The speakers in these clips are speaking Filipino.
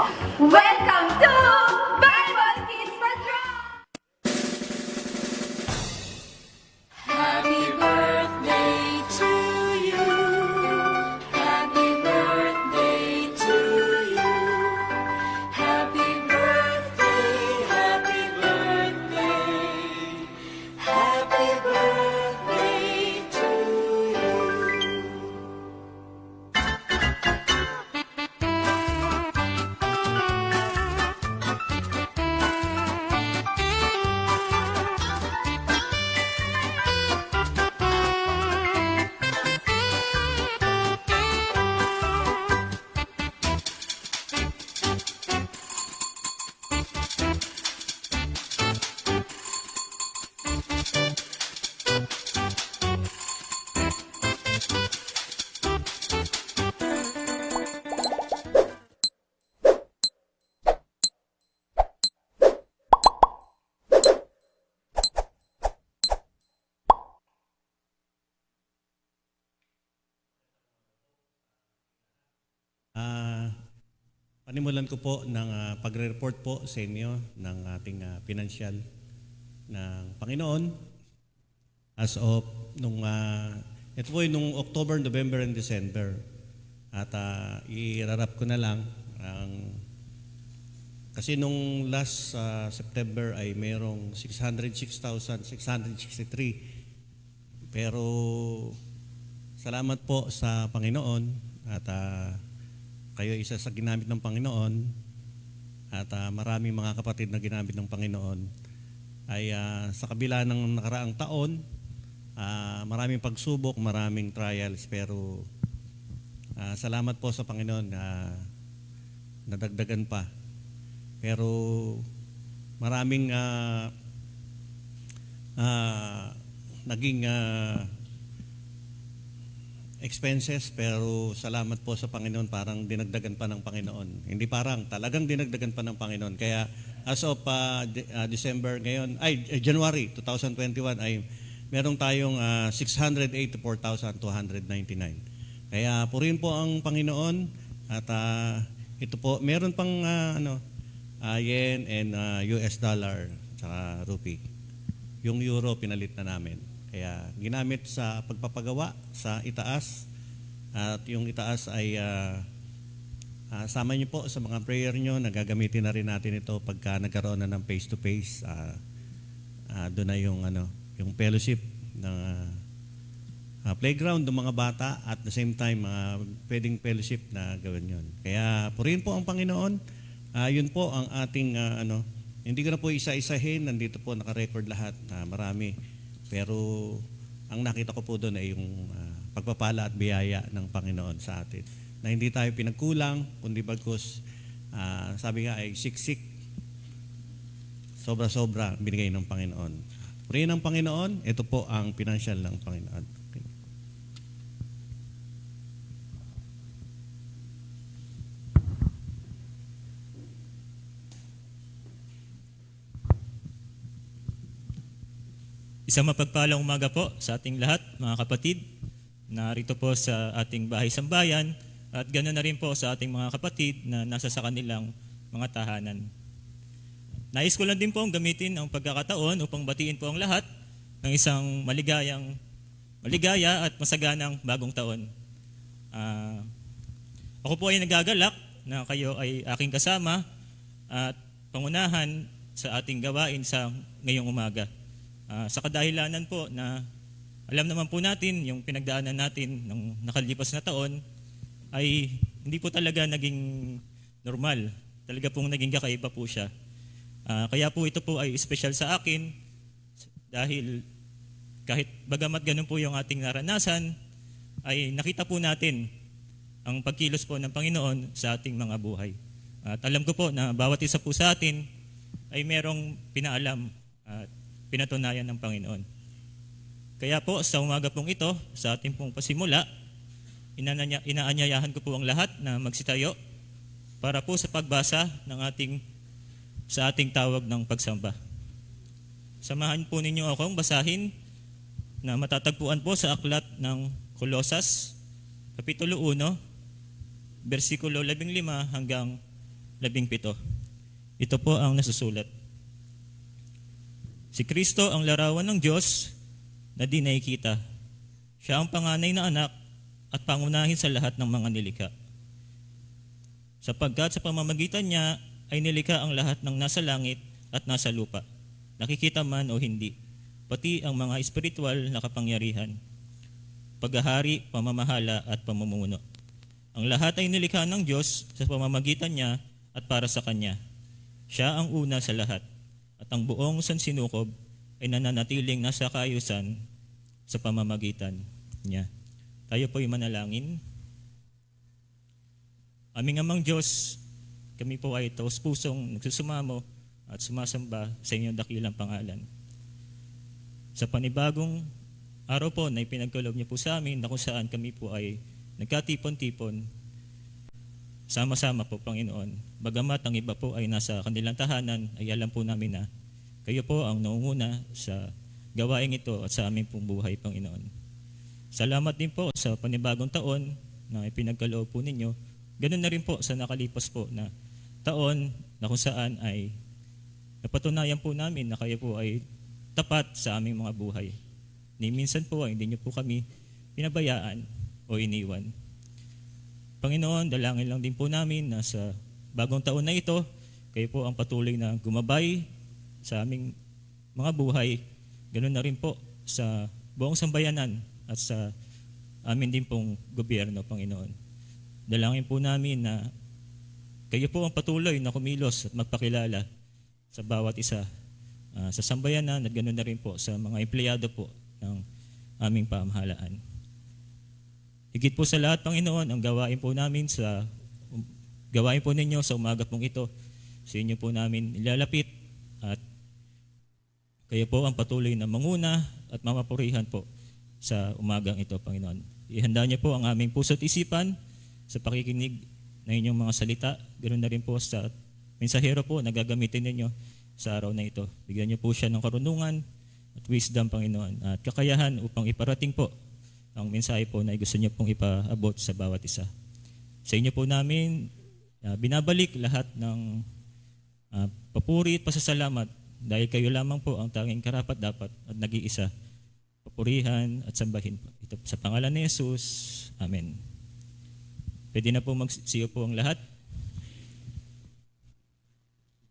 Welcome to Bible Kids Patrol! Happy birthday to you. Happy birthday to you. Happy birthday, happy birthday. Happy birthday to you. Panimulan ko po ng pagre-report po sa inyo ng ating financial ng Panginoon as of ito po yung nung October, November, and December. At i-rarap ko na lang kasi nung last September ay mayroong 606,663. Pero salamat po sa Panginoon at kayo isa sa ginamit ng Panginoon at maraming mga kapatid na ginamit ng Panginoon ay sa kabila ng nakaraang taon, maraming pagsubok, maraming trials, pero salamat po sa Panginoon na nadagdagan pa. Pero maraming naging expenses, pero salamat po sa Panginoon, parang dinagdagan pa ng Panginoon. Hindi parang, talagang dinagdagan pa ng Panginoon. Kaya as of December ngayon, January 2021 ay meron tayong 684,299. Kaya purihin po ang Panginoon at ito po, meron pang yen and US dollar tsaka rupee. Yung euro pinalit na namin. Kaya ginamit sa pagpapagawa sa itaas at yung itaas ay sama niyo po sa mga prayer niyo, nagagamitin na rin natin ito pagka nagkaroon na ng face-to-face. Doon na yung fellowship ng playground ng mga bata at the same time pwedeng fellowship na gawin yun. Kaya purihin po ang Panginoon. Yun po ang ating hindi ko na po isa-isahin, nandito po naka-record lahat, marami. Pero ang nakita ko po doon ay yung pagpapala at biyaya ng Panginoon sa atin. Na hindi tayo pinagkulang, kundi bagkus, sabi nga ay siksik, sobra-sobra binigay ng Panginoon. Purihin ng Panginoon, ito po ang financial ng Panginoon. Okay. Isang mapagpalang umaga po sa ating lahat, mga kapatid. Narito po sa ating bahay-sambayan at ganoon na rin po sa ating mga kapatid na nasa sa kanilang mga tahanan. Nais ko lang din po ang gamitin ang pagkakataon upang batiin po ang lahat ng isang maligaya at masaganang bagong taon. Ako po ay nagagalak na kayo ay aking kasama at pangunahan sa ating gawain sa ngayong umaga. Sa kadahilanan po na alam naman po natin yung pinagdaanan natin ng nakalipas na taon ay hindi po talaga naging normal. Talaga pong naging kakaiba po siya. Kaya po ito po ay special sa akin dahil kahit bagamat ganun po yung ating naranasan ay nakita po natin ang pagkilos po ng Panginoon sa ating mga buhay. At alam ko po na bawat isa po sa atin ay merong pinaalam at pinatunayan ng Panginoon. Kaya po sa umaga pong ito, sa ating pong pasimula, inaanyayahan ko po ang lahat na magsitayo para po sa pagbasa sa ating tawag ng pagsamba. Samahan po ninyo akong basahin na matatagpuan po sa aklat ng Kolosas, Kapitulo 1, versikulo 15 hanggang 17. Ito po ang nasusulat. Si Kristo ang larawan ng Diyos na di nakikita. Siya ang panganay na anak at pangunahin sa lahat ng mga nilikha. Sapagkat sa pamamagitan niya ay nilikha ang lahat ng nasa langit at nasa lupa, nakikita man o hindi, pati ang mga espiritual na kapangyarihan, paghahari, pamamahala at pamumuno. Ang lahat ay nilikha ng Diyos sa pamamagitan niya at para sa Kanya. Siya ang una sa lahat at ang buong sansinukob ay nananatiling nasa kaayusan sa pamamagitan niya. Tayo po'y manalangin. Aming Amang Diyos, kami po ay taos pusong nagsusumamo at sumasamba sa inyong dakilang pangalan. Sa panibagong araw po na ipinagkaloob niyo po sa amin na kung saan kami po ay nagkatipon-tipon, sama-sama po, Panginoon. Bagamat ang iba po ay nasa kanilang tahanan, ay alam po namin na kayo po ang naunguna sa gawaing ito at sa aming pong buhay, Panginoon. Salamat din po sa panibagong taon na ipinagkaloob po ninyo. Ganun na rin po sa nakalipas po na taon na kung saan ay napatunayan po namin na kayo po ay tapat sa aming mga buhay. Ni minsan po ay hindi niyo po kami pinabayaan o iniwan. Panginoon, dalangin lang din po namin na sa bagong taon na ito, kayo po ang patuloy na gumabay sa aming mga buhay. Ganun na rin po sa buong sambayanan at sa amin din pong gobyerno, Panginoon. Dalangin po namin na kayo po ang patuloy na kumilos at magpakilala sa bawat isa sa sambayanan at ganoon na rin po sa mga empleyado po ng aming pamahalaan. Higit po sa lahat, Panginoon, ang gawain po ninyo sa umaga pong ito, sa inyo po namin ilalapit at kayo po ang patuloy na manguna at mamapurihan po sa umagang ito, Panginoon. Ihanda niyo po ang aming puso't isipan sa pakikinig ng inyong mga salita. Ganoon na rin po sa mensahero po na gagamitin ninyo sa araw na ito. Bigyan niyo po siya ng karunungan at wisdom, Panginoon, at kakayahan upang iparating po ang mensahe po na gusto niyo pong ipaabot sa bawat isa. Sa inyo po namin binabalik lahat ng papuri at pasasalamat dahil kayo lamang po ang tanging karapat-dapat at nag-iisa. Papurihan at sambahin po. Ito sa pangalan ni Jesus. Amen. Pwede na po magsiyo po ang lahat.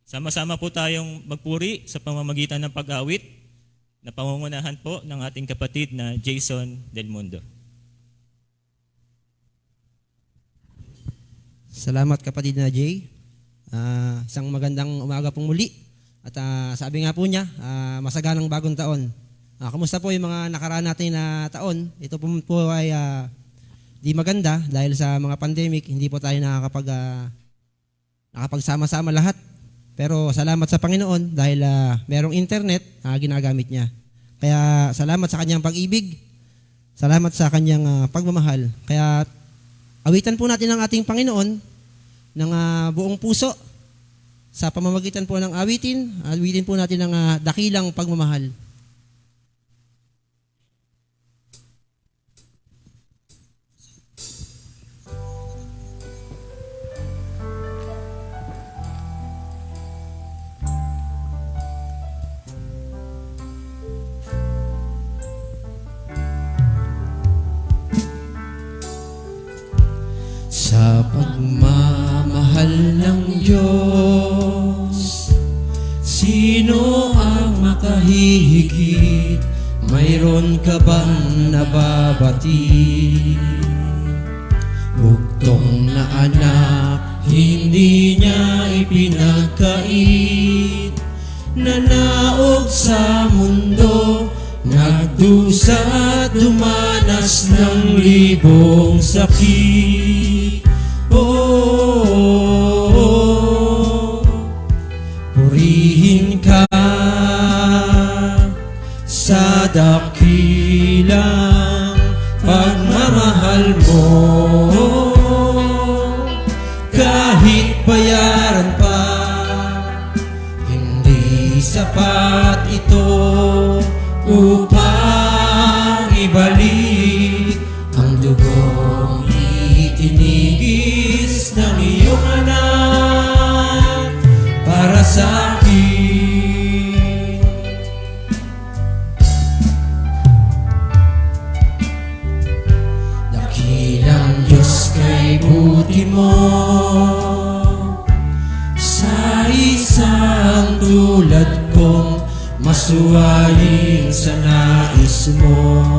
Sama-sama po tayong magpuri sa pamamagitan ng pag-awit na pangungunahan po ng ating kapatid na Jason Del Mundo. Salamat kapatid na Jay. Isang magandang umaga pong muli. At sabi nga po niya, masaganang bagong taon. Kamusta po yung mga nakaraan natin na taon? Ito po ay di maganda dahil sa mga pandemic. Hindi po tayo nakapagsama-sama lahat. Pero salamat sa Panginoon dahil merong internet na ginagamit niya. Kaya salamat sa kanyang pag-ibig. Salamat sa kanyang pagmamahal. Kaya awitan po natin ang ating Panginoon ng buong puso. Sa pamamagitan po ng awitin po natin ang dakilang pagmamahal. Sa pagmamahal ng Diyos, sino ang makahihigit? Mayroon ka bang nababati? Bugtong na anak, hindi niya ipinagkait. Nanaog sa mundo, nagdusa at dumanas ng libong sakit. Purihin ka sa dakilang pagmamahal mo. Kahit bayaran pa, hindi sapat ito upang ibalik ang dugong itinigis ng iyong anak. sa akin. Dakilang Diyos kay buti mo, sa isang tulad kong masuwayin sa nais mo.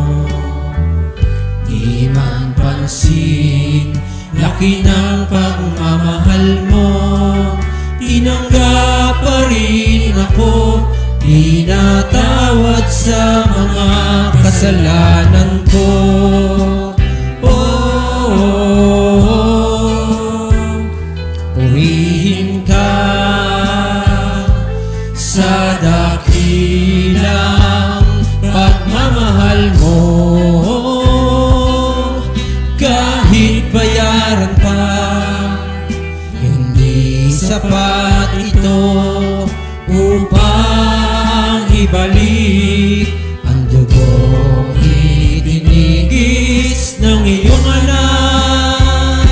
Di man pansin, laki ng pagmamahal mo, tinanggap pa rin ako, tinatawad sa mga kasalanan ko. Purihin ka sa dakilang pagmamahal mo, kahit bayaran pa, hindi sapat ito upang ibalik ang dugong itinigis ng iyong anak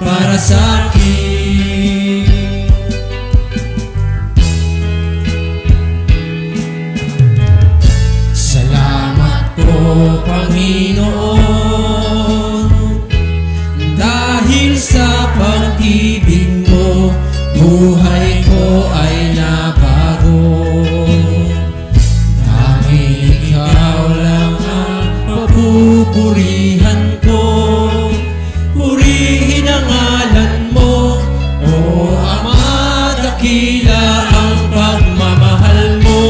para sa akin. Salamat po, Panginoon, dahil sa pag-ibig mo, buhay ko ay nabago. Tanging ikaw lang ang papupurihan ko. Purihin ang ngalan mo, O Ama, dakila ang pagmamahal mo.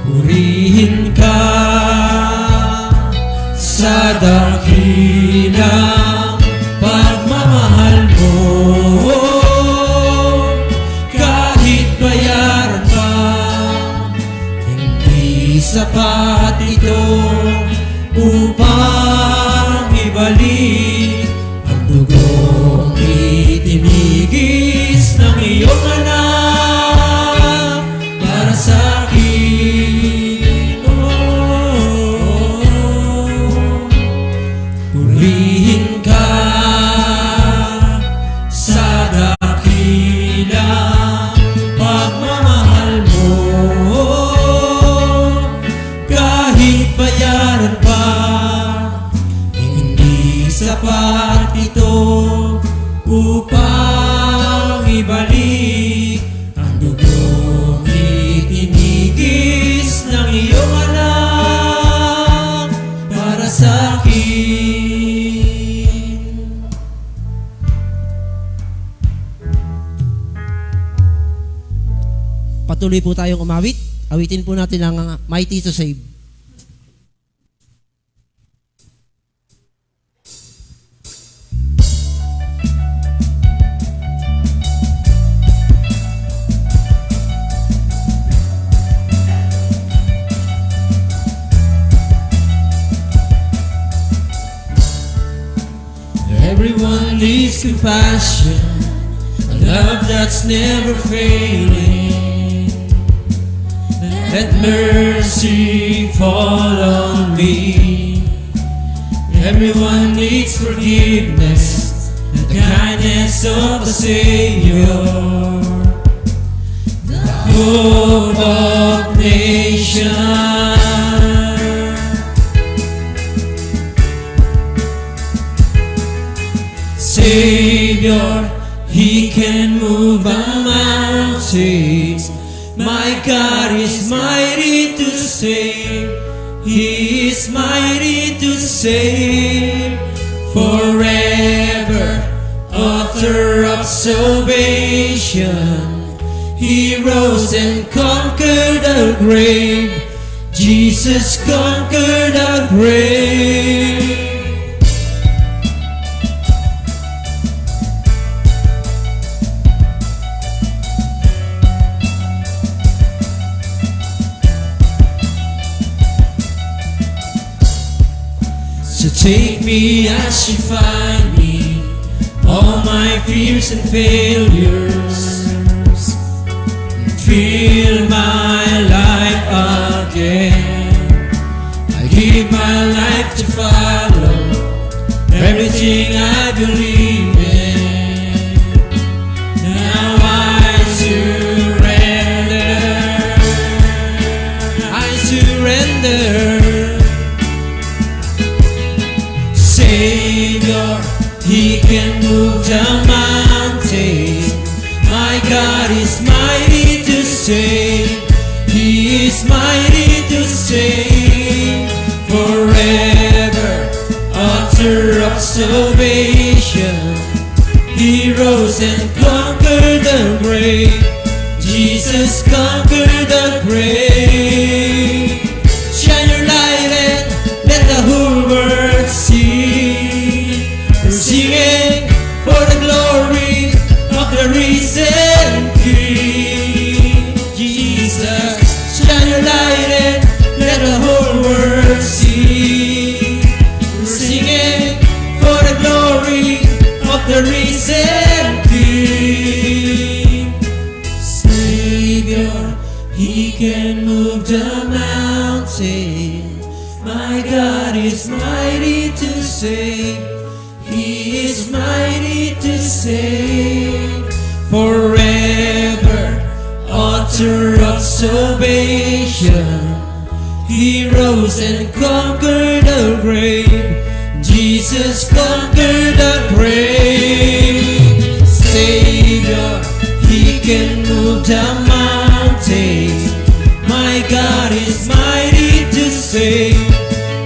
Purihin ka sa dakilang pagmamahal mo, kahit bayaran pa, hindi sapat ito upang ibalik ang dugong itinigis ng iyong anak para sa akin. Purihin ka sa dakilang pagmamahal mo, kahit bayaran pa, hindi sapat ito upang ibalik ang dugong itinigis ng iyong anak para sa akin. Patuloy po tayong umawit. Awitin po natin ang Mighty to Save. Everyone needs compassion, a love that's never failing. Let mercy fall on me. Everyone needs forgiveness, the kindness of the Savior, the hope of nations. Savior, He can move the mountains. My God is mighty to save. He is mighty to save. Forever, author of salvation. He rose and conquered the grave. Jesus conquered the grave. So take me as you find me, all my fears and failures. Fill my life again. I give my life to follow everything I believe He can move the mountains. My God is mighty to save. He is mighty to save. Forever, author of salvation. He rose and conquered the grave. Jesus conquered the grave. Shine your light and let the whole world see. We're singing for the glory of the risen King. Jesus, shine your light and let the whole world see. We're singing for the glory of the risen King. Savior, He can move the mountain. My God is mighty to save. He is mighty to save. Forever, author of salvation. He rose and conquered the grave. Jesus conquered the grave. Savior, He can move the mountains. My God is mighty to save.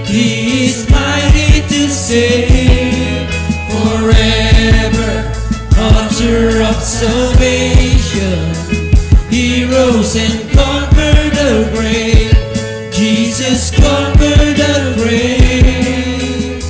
He is mighty to save. Forever, author of salvation. He rose and conquered the grave. Jesus conquered the grave.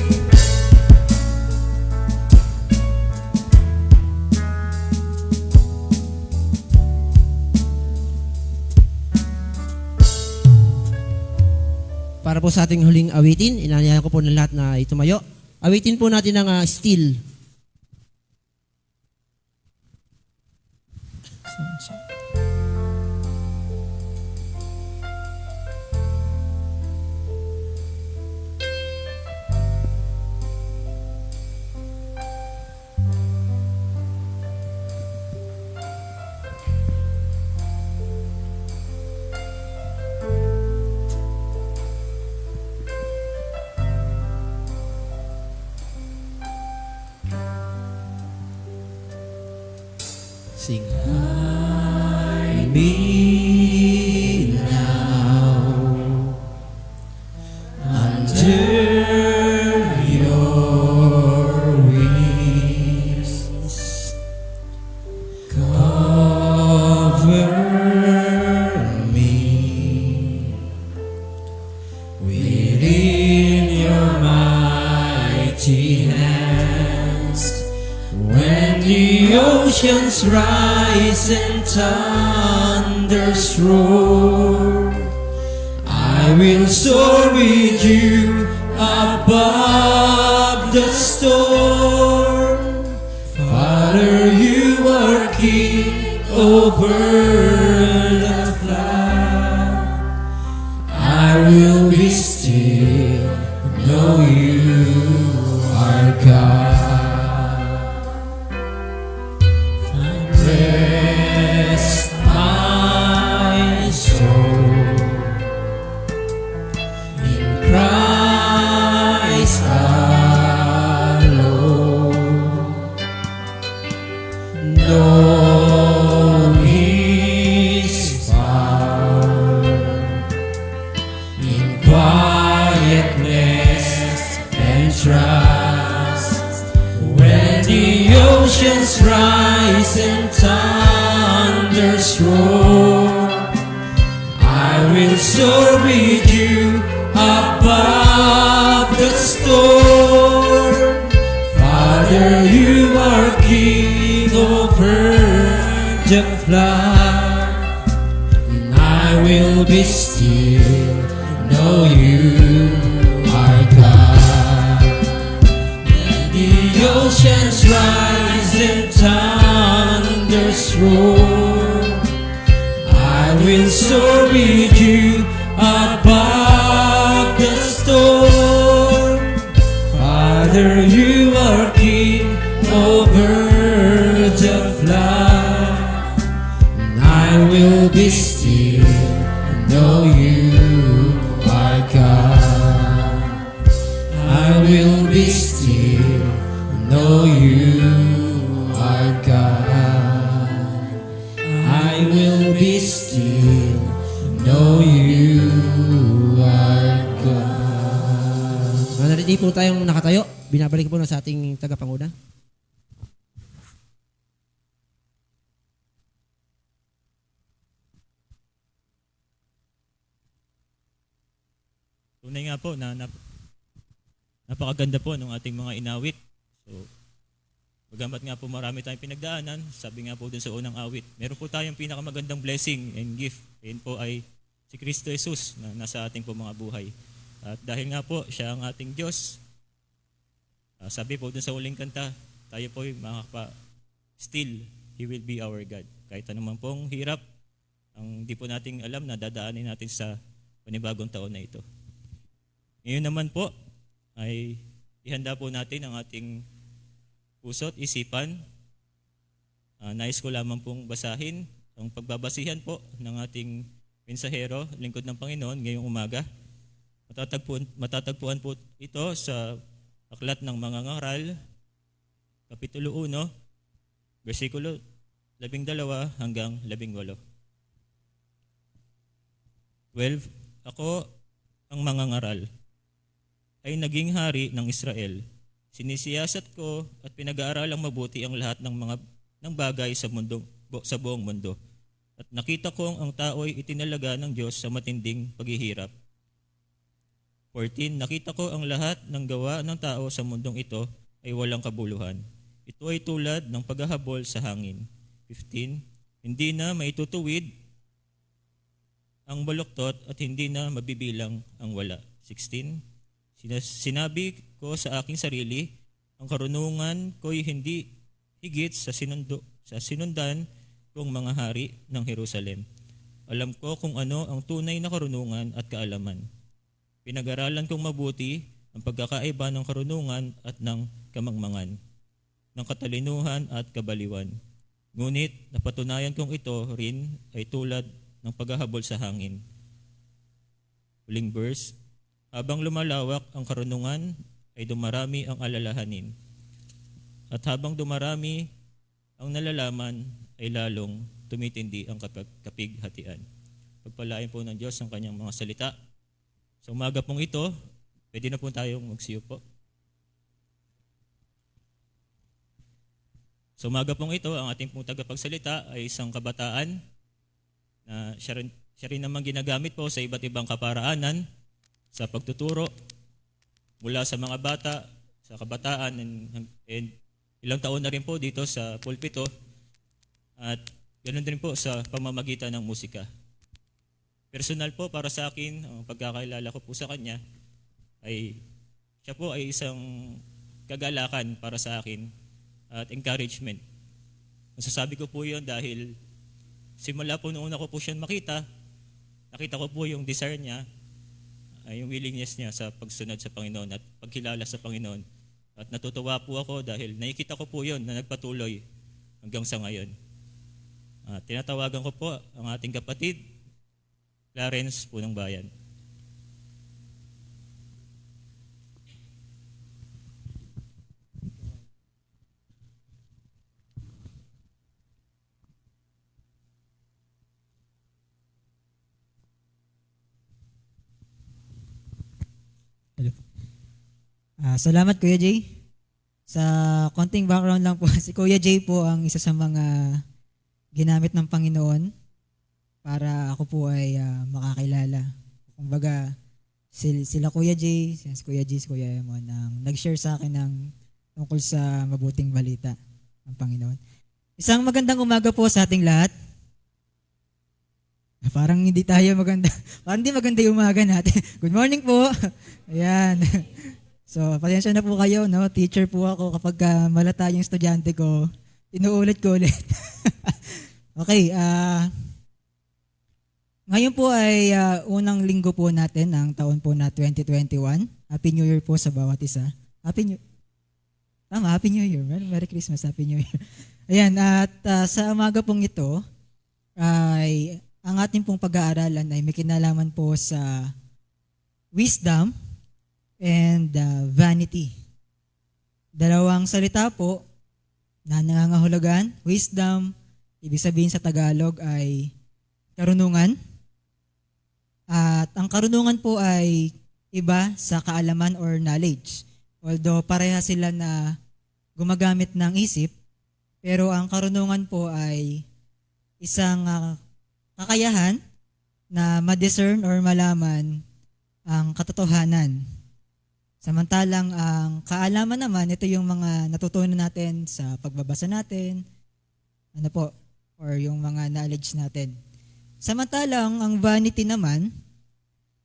Para po sa ating huling awitin, inanyayahan ko po ng lahat na itumayo. Awitin po natin ang Still. Sing. Hide me now under your wings. Cover me within your mighty hands. When the oceans rise and thunders roar, I will soar with you above the storm. Father, you are king over the flood. I will be still, know you are God. Rest my soul in Christ alone. Know His power in quietness and trust. When the oceans rise and thunders roar, I will soar with you above the storm. Father, you are king over the flood, and I will be still, know you are God. When the oceans rise and thunders roar, I will soar with you above the storm. Father, you are king over the flood, and I will be still, know you are God. I will be still, know know you are God. I will be still, know you are God. Manatili po tayong nakatayo. Binabalik po na sa ating tagapanguna. Tunay nga po na napakaganda po ng ating mga inawit. So, bagamat nga po marami tayong pinagdaanan, sabi nga po dun sa unang awit, meron po tayong pinakamagandang blessing and gift. Yan po ay si Kristo Jesus na nasa ating po mga buhay. At dahil nga po siya ang ating Diyos, sabi po dun sa uling kanta, tayo po ay still, He will be our God. Kahit anumang pong hirap, ang di po nating alam na dadaanin natin sa panibagong taon na ito. Ngayon naman po ay ihanda po natin ang ating puso't isipan. Nais ko lamang pong basahin ang pagbabasihan po ng ating mensahero, lingkod ng Panginoon ngayong umaga. Matatagpuan po ito sa Aklat ng Mga Ngaral, Kapitulo 1, versikulo 12 hanggang 18. 12. Ako ang mga ngaral ay naging hari ng Israel. Sinisiyasat ko at pinag-aaralang mabuti ang lahat ng bagay sa buong mundo. At nakita kong ang tao'y itinalaga ng Diyos sa matinding paghihirap. 14. Nakita ko ang lahat ng gawa ng tao sa mundong ito ay walang kabuluhan. Ito ay tulad ng paghahabol sa hangin. 15. Hindi na maitutuwid ang baluktot at hindi na mabibilang ang wala. 16. Sinabi ko sa aking sarili, ang karunungan ko'y hindi higit sa sinundan kong mga hari ng Jerusalem. Alam ko kung ano ang tunay na karunungan at kaalaman. Pinag-aralan kong mabuti ang pagkakaiba ng karunungan at ng kamangmangan, ng katalinuhan at kabaliwan. Ngunit napatunayan kong ito rin ay tulad ng paghahabol sa hangin. Huling verse, habang lumalawak ang karunungan ay dumarami ang alalahanin. At habang dumarami ang nalalaman ay lalong tumitindi ang kapighatian. Pagpalain po ng Diyos ang kanyang mga salita. Sa umaga pong ito, pwede na po tayong magsiyo po. Sa umaga pong ito, ang ating pong tagapagsalita ay isang kabataan na siya rin naman ginagamit po sa iba't ibang kaparaanan sa pagtuturo mula sa mga bata, sa kabataan, and ilang taon na rin po dito sa pulpito at ganoon din po sa pamamagitan ng musika. Personal po para sa akin, ang pagkakailala ko po sa kanya ay siya po ay isang kagalakan para sa akin at encouragement. Masasabi ko po yun dahil simula po noong una ko po siya nakita ko po yung desire niya, yung willingness niya sa pagsunod sa Panginoon at pagkilala sa Panginoon. At natutuwa po ako dahil nakikita ko po yun na nagpatuloy hanggang sa ngayon. Tinatawagan ko po ang ating kapatid, Clarence Punong Bayan. Hello. Salamat Kuya Jay. Sa konting background lang po, si Kuya Jay po ang isa sa mga ginamit ng Panginoon para ako po ay makakilala. Kumbaga, sila Kuya Jay, si Kuya Jay, si Kuya Emon, ang nag-share sa akin ng tungkol sa mabuting balita ng Panginoon. Isang magandang umaga po sa ating lahat. Parang hindi tayo maganda. Parang hindi maganda yung umaga natin. Good morning po. Ayan. So, pasensya na po kayo, no? Teacher po ako kapag malata yung estudyante ko. Inuulit ko ulit. Okay, ngayon po ay unang linggo po natin ng taon po na 2021. Happy New Year po sa bawat isa. Happy New Year. Merry Christmas, Happy New Year. Ayan, at sa umaga pong ito ay ang ating pong pag-aaralan ay may kinalaman po sa wisdom and vanity. Dalawang salita po na nangangahulugan, wisdom, ibig sabihin sa Tagalog ay karunungan. At ang karunungan po ay iba sa kaalaman or knowledge. Although pareha sila na gumagamit ng isip, pero ang karunungan po ay isang kakayahan na ma-discern or malaman ang katotohanan. Samantalang ang kaalaman naman, ito yung mga natutunan natin sa pagbabasa natin, or yung mga knowledge natin. Samantalang ang vanity naman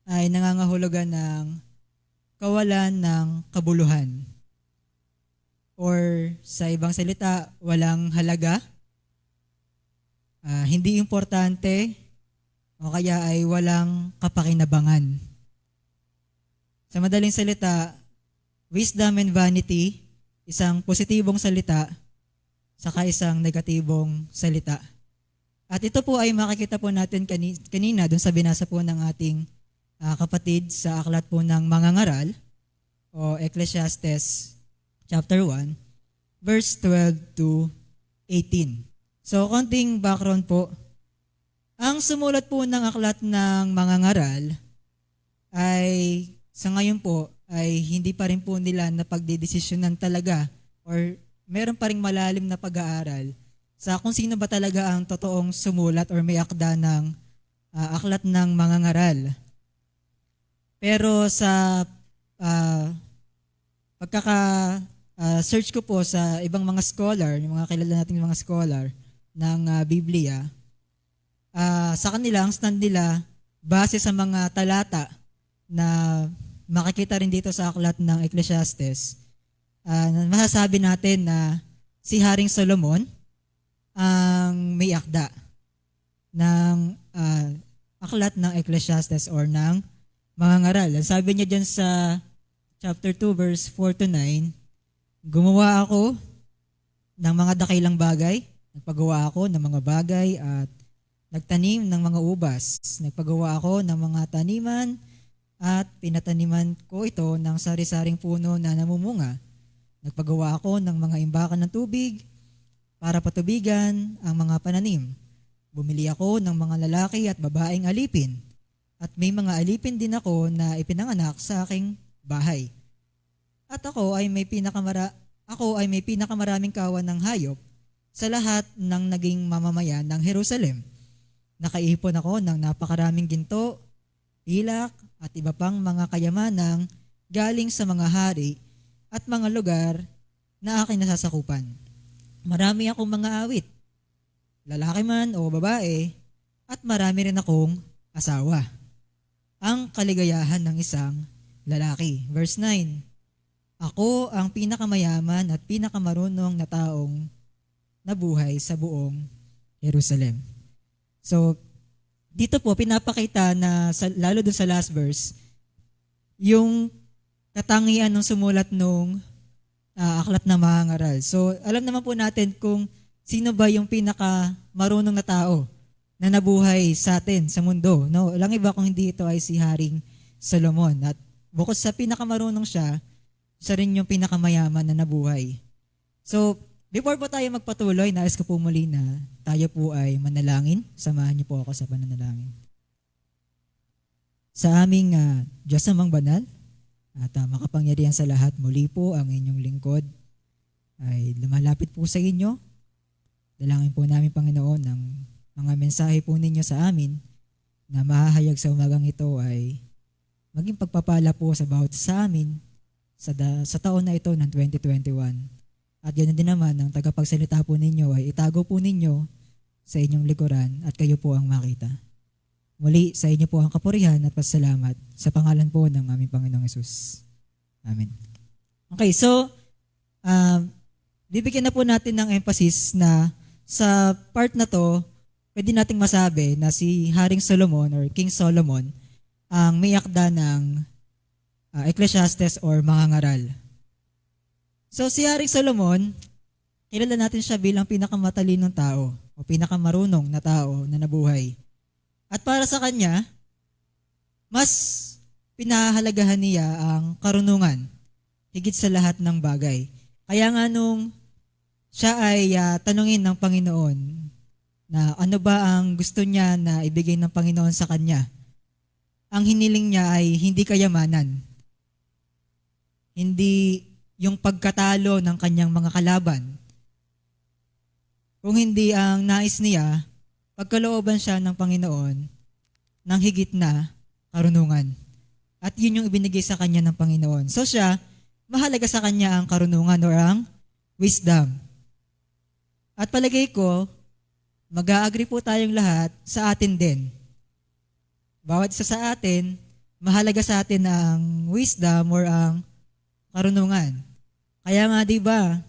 ay nangangahulugan ng kawalan ng kabuluhan. Or sa ibang salita, walang halaga, hindi importante, o kaya ay walang kapakinabangan. Sa madaling salita, wisdom and vanity, isang positibong salita, saka isang negatibong salita. At ito po ay makikita po natin kanina dun sa binasa po ng ating kapatid sa aklat po ng Mangangaral o Ecclesiastes chapter 1, verse 12 to 18. So, konting background po. Ang sumulat po ng aklat ng Mangangaral ay sa ngayon po ay hindi pa rin po nila napagdedesisyonan talaga or meron pa rin malalim na pag-aaral sa kung sino ba talaga ang totoong sumulat or may akda ng aklat ng Mangangaral. Pero sa search ko po sa ibang mga scholar, yung mga kilala nating mga scholar ng Biblia, sa kanila, ang stand nila, base sa mga talata na makikita rin dito sa aklat ng Ecclesiastes, masasabi natin na si Haring Solomon ang may akda ng aklat ng Ecclesiastes or ng Mangangaral. Sabi niya dyan sa chapter 2 verse 4 to 9, gumawa ako ng mga dakilang bagay, nagpagawa ako ng mga bagay at nagtanim ng mga ubas. Nagpagawa ako ng mga taniman at pinataniman ko ito ng sari-saring puno na namumunga. Nagpagawa ako ng mga imbakan ng tubig para patubigan ang mga pananim. Bumili ako ng mga lalaki at babaeng alipin. At may mga alipin din ako na ipinanganak sa aking bahay. At ako ay may pinakamaraming kawan ng hayop sa lahat ng naging mamamayan ng Jerusalem. Nakaipon ako ng napakaraming ginto, pilak at iba pang mga kayamanang galing sa mga hari at mga lugar na aking nasasakupan. Marami akong mga awit, lalaki man o babae, at marami rin akong asawa. Ang kaligayahan ng isang lalaki. Verse 9, ako ang pinakamayaman at pinakamarunong na taong nabuhay sa buong Jerusalem. So, dito po pinapakita na lalo dun sa last verse, yung katangian ng sumulat nung aklat na Mangangaral. So, alam naman po natin kung sino ba yung pinaka marunong na tao na nabuhay sa atin, sa mundo. No? Walang iba kung hindi ito ay si Haring Solomon. At bukod sa pinakamarunong siya, siya rin yung pinakamayaman na nabuhay. So, before po tayo magpatuloy, nais ko po muli na tayo po ay manalangin. Samahan niyo po ako sa pananalangin. Sa aming Diyos amang banal, at makapangyarihan sa lahat, muli po ang inyong lingkod ay lumalapit po sa inyo. Dalangin po namin, Panginoon, ng mga mensahe po ninyo sa amin na mahahayag sa umagang ito ay maging pagpapala po sa bawat sa amin sa taon na ito ng 2021. At ganoon din naman, ang tagapagsalita po ninyo ay itago po ninyo sa inyong likuran at kayo po ang makita. Muli, sa inyo po ang kapurihan at pasalamat sa pangalan po ng aming Panginoong Hesus. Amen. Okay, so, bibigyan na po natin ng emphasis na sa part na to, pwede nating masabi na si Haring Solomon or King Solomon ang may akda ng Ecclesiastes or Mangangaral. So si Haring Solomon, kilala natin siya bilang pinakamatalinong tao o pinakamarunong na tao na nabuhay. At para sa kanya, mas pinahahalagahan niya ang karunungan higit sa lahat ng bagay. Kaya nga nung siya ay tanungin ng Panginoon na ano ba ang gusto niya na ibigay ng Panginoon sa kanya, ang hiniling niya ay hindi kayamanan, hindi yung pagkatalo ng kanyang mga kalaban, kung hindi ang nais niya, pagkalooban siya ng Panginoon ng higit na karunungan. At yun yung ibinigay sa kanya ng Panginoon. So siya, mahalaga sa kanya ang karunungan or ang wisdom. At palagay ko, mag-a-agree po tayong lahat sa atin din. Bawat isa sa atin, mahalaga sa atin ang wisdom or ang karunungan. Kaya nga 'di ba,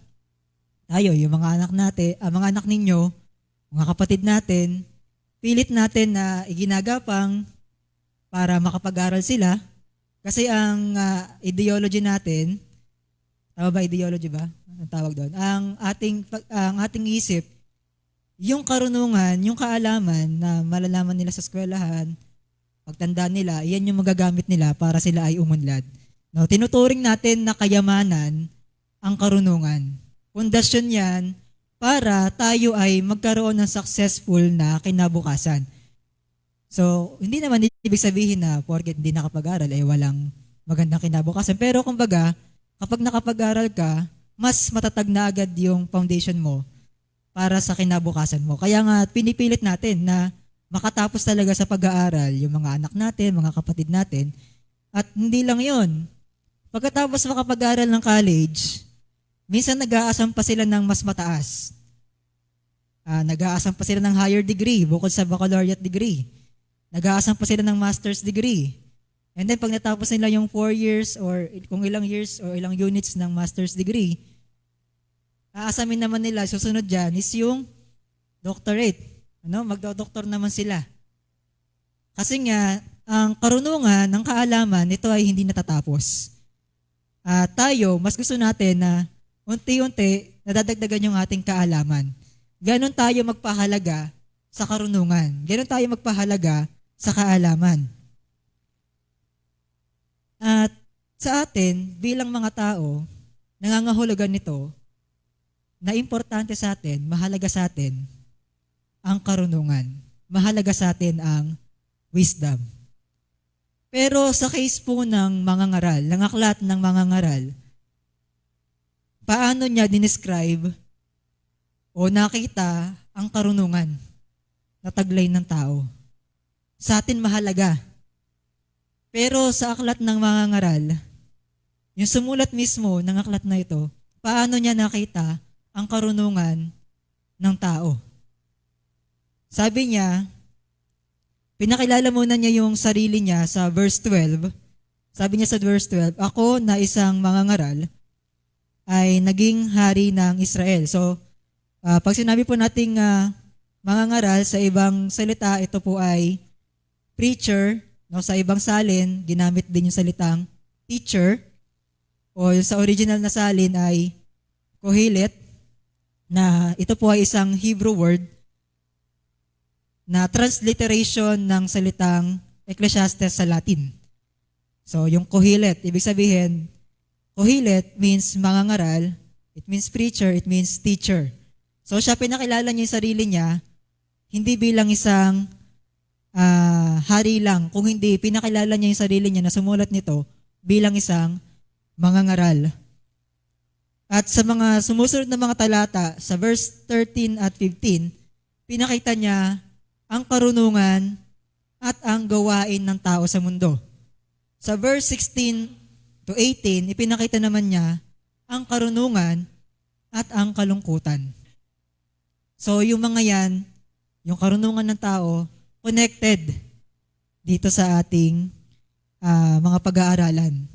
tayo, yung mga anak natin, mga anak ninyo, mga kapatid natin, pilit natin na iginagapang para makapag-aral sila. Kasi ang ideology natin, tama ba ideology ba? Anong tawag doon? Ang ating isip, yung karunungan, yung kaalaman na malalaman nila sa eskwelahan, pagtanda nila, yan yung magagamit nila para sila ay umunlad. No, tinuturing natin na kayamanan ang karunungan. Pundasyon yan para tayo ay magkaroon ng successful na kinabukasan. So, hindi naman ibig sabihin na porket hindi nakapag-aral ay walang magandang kinabukasan. Pero kumbaga, kapag nakapag-aral ka, mas matatag na agad yung foundation mo para sa kinabukasan mo. Kaya nga, pinipilit natin na makatapos talaga sa pag-aaral yung mga anak natin, mga kapatid natin. At hindi lang yon. Pagkatapos makapag-aral ng college, minsan nag-aasam pa sila ng mas mataas. Nag-aasam pa sila ng higher degree bukod sa baccalaureate degree. Nag-aasam pa sila ng master's degree. And then pag natapos nila yung 4 years or kung ilang years or ilang units ng master's degree, aasamin naman nila, susunod dyan is yung doctorate. Magdo-doktor naman sila. Kasi nga, ang karunungan, ang kaalaman, ito ay hindi natatapos. Tayo, mas gusto natin na unti-unti nadadagdagan yung ating kaalaman. Ganon tayo magpahalaga sa karunungan. Ganon tayo magpahalaga sa kaalaman. At sa atin, bilang mga tao, nangangahulugan nito na importante sa atin, mahalaga sa atin ang karunungan. Mahalaga sa atin ang wisdom. Pero sa case po ng mga ngaral, ng aklat ng mga ngaral, paano niya dinescribe o nakita ang karunungan na taglay ng tao? Sa atin mahalaga. Pero sa aklat ng mga ngaral, yung sumulat mismo ng aklat na ito, paano niya nakita ang karunungan ng tao? Sabi niya, pinakilala muna niya yung sarili niya sa verse 12. Sabi niya sa verse 12, ako na isang mangangaral ay naging hari ng Israel. So, pag sinabi po nating mangangaral sa ibang salita, ito po ay preacher. No, sa ibang salin, ginamit din yung salitang teacher. O sa original na salin ay kohelet, na ito po ay isang Hebrew word na transliteration ng salitang Ecclesiastes sa Latin. So, yung kohelet, ibig sabihin, kohelet means mangangaral, it means preacher, it means teacher. So, siya pinakilala niya yung sarili niya, hindi bilang isang hari lang, kung hindi, pinakilala niya yung sarili niya na sumulat nito bilang isang mangangaral. At sa mga sumusunod na mga talata, sa verse 13 at 15, pinakita niya ang karunungan at ang gawain ng tao sa mundo. Sa verse 16 to 18, ipinakita naman niya ang karunungan at ang kalungkutan. So yung mga yan, yung karunungan ng tao, connected dito sa ating mga pag-aaralan.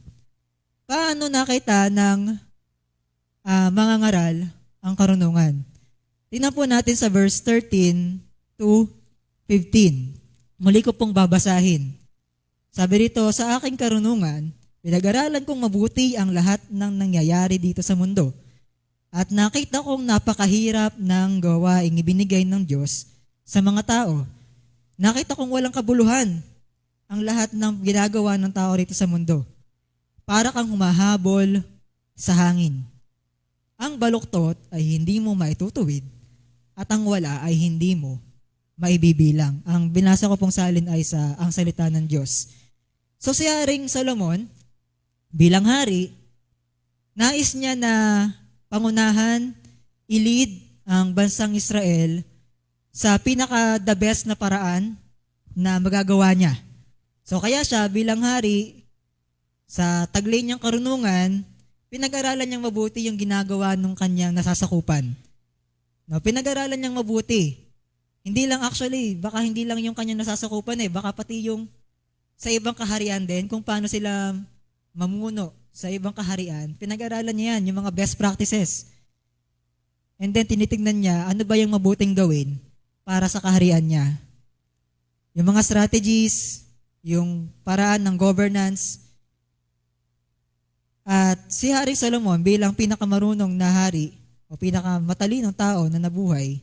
Paano nakita ng mga ngaral ang karunungan? Tingnan po natin sa verse 13 to 15. Muli ko pong babasahin. Sabi rito, sa aking karunungan, pinag-aralan kong mabuti ang lahat ng nangyayari dito sa mundo. At nakita kong napakahirap ng gawaing ibinigay ng Diyos sa mga tao. Nakita kong walang kabuluhan ang lahat ng ginagawa ng tao rito sa mundo. Para kang humahabol sa hangin. ang baluktot ay hindi mo maitutuwid at ang wala ay hindi mo maibibilang. Ang binasa ko pong salin ay sa ang salita ng Diyos. So si Haring Solomon, bilang hari, nais niya na pangunahan, i-lead ang bansang Israel sa pinaka-the best na paraan na magagawa niya. So kaya siya bilang hari, sa taglay niyang karunungan, pinag-aralan niyang mabuti yung ginagawa ng kanyang nasasakupan. No, pinag-aralan niyang mabuti. Hindi lang actually, baka hindi lang yung kanyang nasasakupan baka pati yung sa ibang kaharian din, kung paano sila mamuno sa ibang kaharian, pinag-aralan niya yan, yung mga best practices. And then tinitingnan niya, ano ba yung mabuting gawin para sa kaharian niya. Yung mga strategies, yung paraan ng governance. At si Haring Solomon bilang pinakamarunong na hari o pinakamatalinong tao na nabuhay,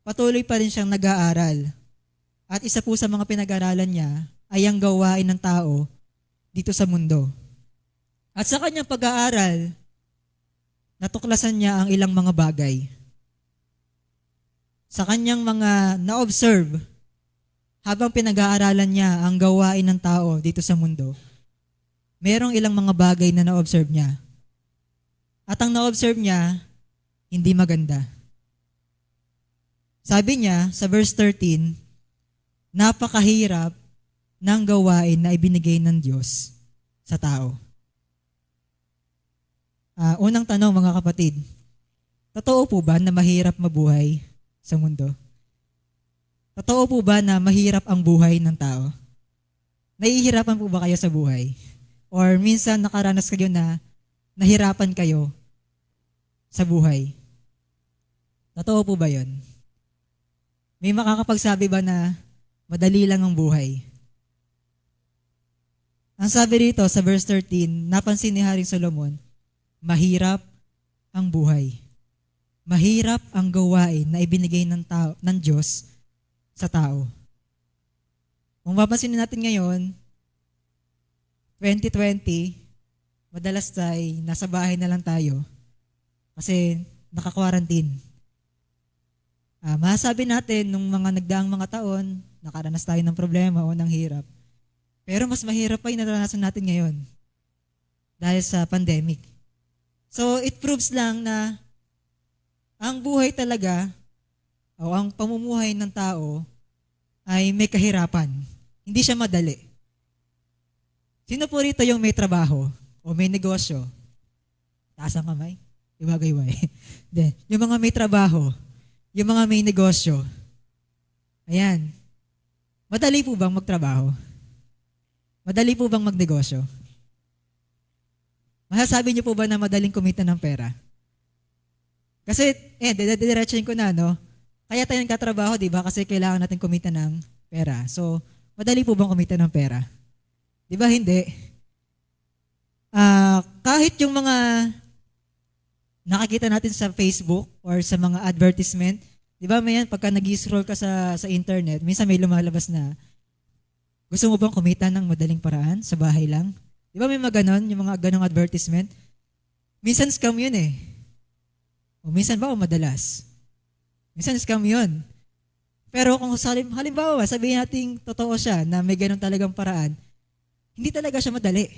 patuloy pa rin siyang nag-aaral. At isa po sa mga pinag-aralan niya ay ang gawain ng tao dito sa mundo. At sa kanyang pag-aaral, natuklasan niya ang ilang mga bagay. Sa kanyang mga na-observe, habang pinag-aaralan niya ang gawain ng tao dito sa mundo, merong ilang mga bagay na na-observe niya. At ang na-observe niya, hindi maganda. Sabi niya sa verse 13, napakahirap ng gawain na ibinigay ng Diyos sa tao. Unang tanong mga kapatid, totoo po ba na mahirap mabuhay sa mundo? Totoo po ba na mahirap ang buhay ng tao? Nahihirapan po ba kayo sa buhay? Or minsan nakaranas kayo na nahirapan kayo sa buhay? Totoo po ba yun? May makakapagsabi ba na madali lang ang buhay? Ang sabi rito sa verse 13, napansin ni Haring Solomon, mahirap ang buhay. Mahirap ang gawain na ibinigay ng Diyos sa tao. Kung mapapansin natin ngayon, 2020, madalas ay nasa bahay na lang tayo kasi naka-quarantine. Masasabi natin nung mga nagdaang mga taon, nakaranas tayo ng problema o ng hirap. Pero mas mahirap pa yung naranasan natin ngayon dahil sa pandemic. So it proves lang na ang buhay talaga o ang pamumuhay ng tao ay may kahirapan. Hindi siya madali. Sino po rito yung may trabaho o may negosyo? Taas ang kamay? Iwagayway. Yung mga may trabaho, yung mga may negosyo. Ayan. Madali po bang magtrabaho? Madali po bang magnegosyo? Masasabi niyo po ba na madaling kumita ng pera? Kasi, diretsahin ko na, no? Kaya tayo nagkatrabaho, di ba? Kasi kailangan natin kumita ng pera. So, madali po bang kumita ng pera? Di ba hindi? Kahit yung mga nakikita natin sa Facebook or sa mga advertisement, di ba may yan, pagka nag-scroll ka sa internet, minsan may lumalabas na, gusto mo bang kumita ng madaling paraan sa bahay lang? Di ba may mga ganon, yung mga ganong advertisement? Minsan scam yun O minsan ba o madalas? Minsan scam yun. Pero kung halimbawa, sabihin natin totoo siya na may ganon talagang paraan, hindi talaga siya madali.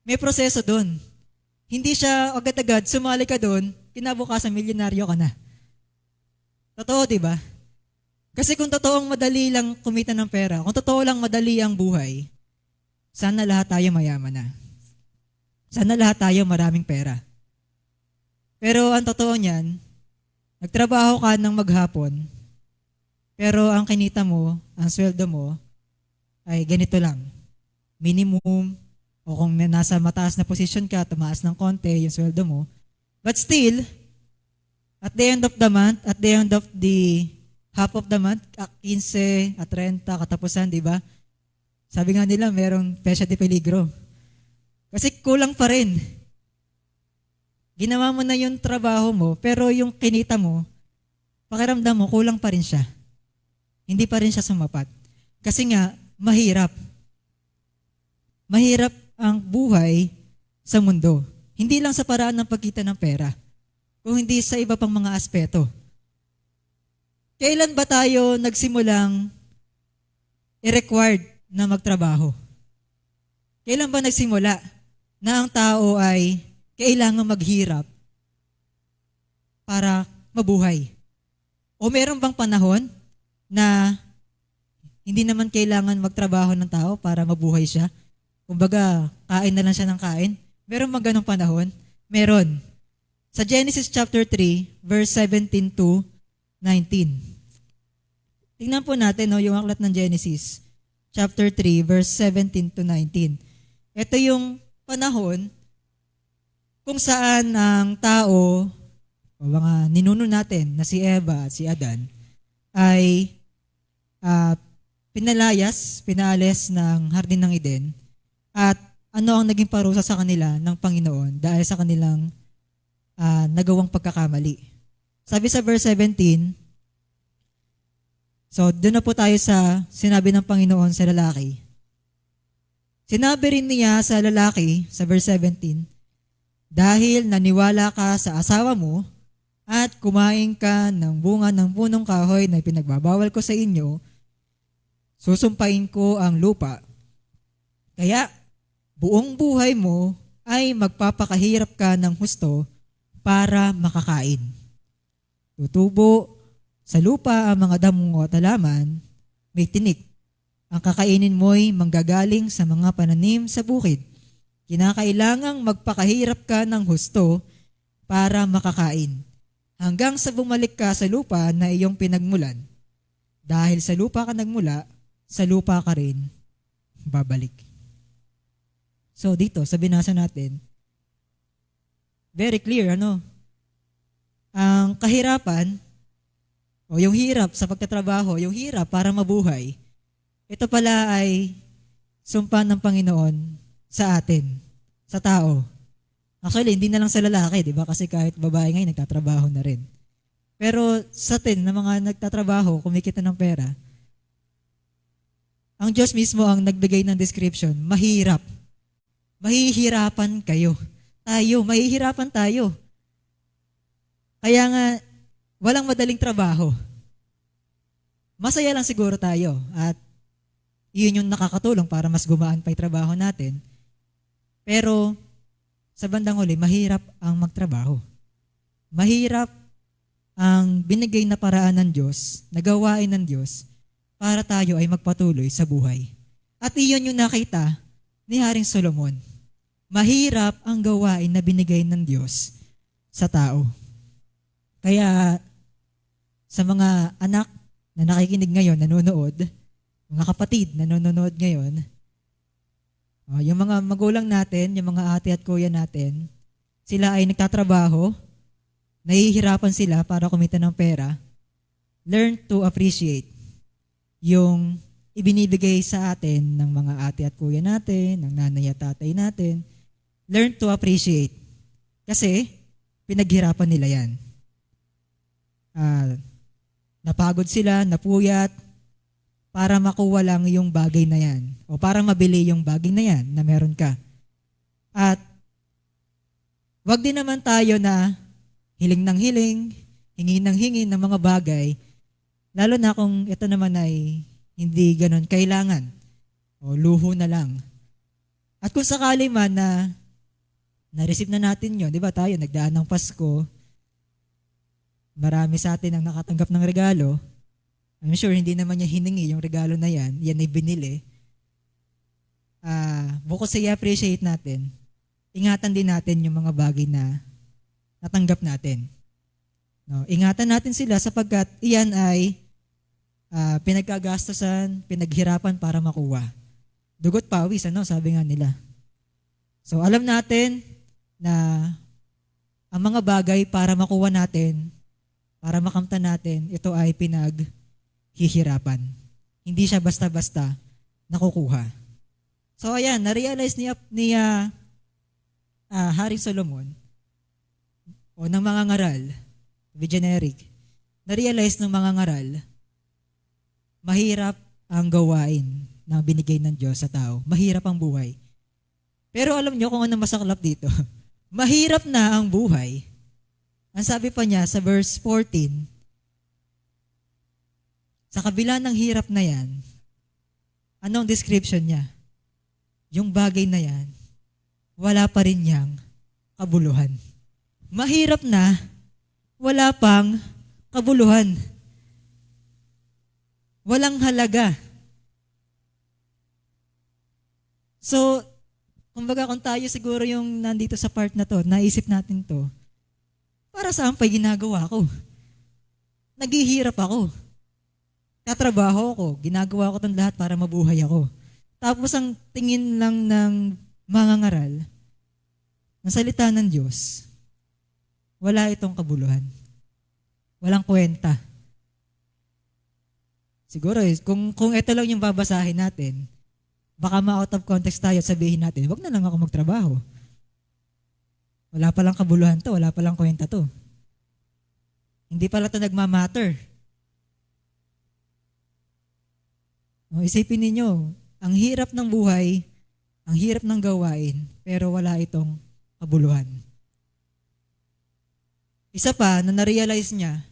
May proseso doon. Hindi siya agad-agad, sumali ka doon, kinabukasan milyonaryo ka na. Totoo, di ba? Kasi kung totoong madali lang kumita ng pera, kung totoo lang madali ang buhay, sana lahat tayo mayaman na. Sana lahat tayo maraming pera. Pero ang totoo niyan, nagtrabaho ka ng maghapon, pero ang kinita mo, ang sweldo mo, ay ganito lang. Minimum, o kung nasa mataas na posisyon ka, tumaas ng konti yung sweldo mo. But still, at the end of the month, at the end of the half of the month, 15 at 30, katapusan, di ba? Sabi nga nila, merong pesya de peligro. Kasi kulang pa rin. Ginawa mo na yung trabaho mo, pero yung kinita mo, pakiramdam mo, kulang pa rin siya. Hindi pa rin siya sumapat. Kasi nga, mahirap. Mahirap ang buhay sa mundo. Hindi lang sa paraan ng pagkita ng pera. kung hindi sa iba pang mga aspeto. Kailan ba tayo nagsimulang i-required na magtrabaho? Kailan ba nagsimula na ang tao ay kailangan maghirap para mabuhay? O meron bang panahon na hindi naman kailangan magtrabaho ng tao para mabuhay siya? Kumbaga, kain na lang siya ng kain. Meron bang ganong panahon? Meron. Sa Genesis chapter 3, verse 17 to 19. Tingnan po natin yung aklat ng Genesis chapter 3, verse 17 to 19. Ito yung panahon kung saan ang tao o mga ninuno natin na si Eva at si Adan ay pinaalis ng Hardin ng Eden, at ano ang naging parusa sa kanila ng Panginoon dahil sa kanilang nagawang pagkakamali. Sabi sa verse 17, so doon na po tayo sa sinabi ng Panginoon sa lalaki. Sinabi rin niya sa lalaki sa verse 17, dahil naniwala ka sa asawa mo at kumain ka ng bunga ng punong kahoy na pinagbabawal ko sa inyo, susumpain ko ang lupa. Kaya buong buhay mo ay magpapakahirap ka ng husto para makakain. Tutubo sa lupa ang mga damo at halaman, may tinik. Ang kakainin mo'y manggagaling sa mga pananim sa bukid. Kinakailangang magpakahirap ka ng husto para makakain, hanggang sa bumalik ka sa lupa na iyong pinagmulan. Dahil sa lupa ka nagmula, sa lupa ka rin babalik. So dito, sa binasa natin, very clear, ang kahirapan, o yung hirap sa pagtatrabaho, yung hirap para mabuhay, ito pala ay sumpa ng Panginoon sa atin, sa tao. Actually, hindi na lang sa lalaki, di ba? Kasi kahit babae ngayon, nagtatrabaho na rin. Pero sa atin, na mga nagtatrabaho, kumikita ng pera, ang Diyos mismo ang nagbigay ng description, mahirap. Mahihirapan kayo. Mahihirapan tayo. Kaya nga, walang madaling trabaho. Masaya lang siguro tayo at iyon yung nakakatulong para mas gumaan pa yung trabaho natin. Pero sa bandang huli, mahirap ang magtrabaho. Mahirap ang binigay na paraan ng Diyos, na gawain ng Diyos para tayo ay magpatuloy sa buhay. At iyon yung nakita ni Haring Solomon. Mahirap ang gawain na binigay ng Diyos sa tao. Kaya sa mga anak na nakikinig ngayon, nanonood, mga kapatid na nanonood ngayon, yung mga magulang natin, yung mga ate at kuya natin, sila ay nagtatrabaho, nahihirapan sila para kumita ng pera. Learn to appreciate yung ibinibigay sa atin ng mga ate at kuya natin, ng nanay at tatay natin. Learn to appreciate. Kasi pinaghirapan nila yan. Napagod sila, napuyat, para makuha lang yung bagay na yan o para mabili yung bagay na yan na meron ka. At wag din naman tayo na hiling ng hiling, hingi ng hingi ng mga bagay, lalo na kung ito naman ay hindi ganon kailangan o luho na lang. At kung sakali man na na-receive na natin yun, di ba tayo nagdaan ng Pasko, marami sa atin ang nakatanggap ng regalo. I'm sure hindi naman niya hiningi yung regalo na yan ay binili. Bukod sa i-appreciate natin, ingatan din natin yung mga bagay na natanggap natin. No, ingatan natin sila sapagkat iyan ay pinagkagastosan, pinaghirapan para makuha. Dugot pawis, sabi nga nila. So alam natin na ang mga bagay para makuha natin, para makamtan natin, ito ay pinaghihirapan. Hindi siya basta-basta nakukuha. So ayan, na-realize ni Haring Solomon o ng mga ngaral, generic, na-realize ng mga ngaral, mahirap ang gawain na binigay ng Diyos sa tao. Mahirap ang buhay. Pero alam nyo kung ano masaklap dito? Mahirap na ang buhay Ang sabi pa niya sa verse 14, sa kabila ng hirap na yan, anong description niya? Yung bagay na yan, wala pa rin niyang kabuluhan. Mahirap na, wala pang kabuluhan. Walang halaga. So, kumbaga kung tayo siguro yung nandito sa part na to, naisip natin to, para saan pa ginagawa ko? Naghihirap ako. Tatrabaho ako. Ginagawa ko itong lahat para mabuhay ako. Tapos ang tingin lang ng mga ngaral, ng salita ng Diyos, wala itong kabuluhan. Walang kwenta. Siguro kung ito lang yung babasahin natin, baka ma-out of context tayo at sabihin natin, wag na lang ako magtrabaho. Wala palang kabuluhan to, wala palang kwenta to. Hindi pala ito nagmamatter. Isipin ninyo, ang hirap ng buhay, ang hirap ng gawain, pero wala itong kabuluhan. Isa pa na na-realize niya,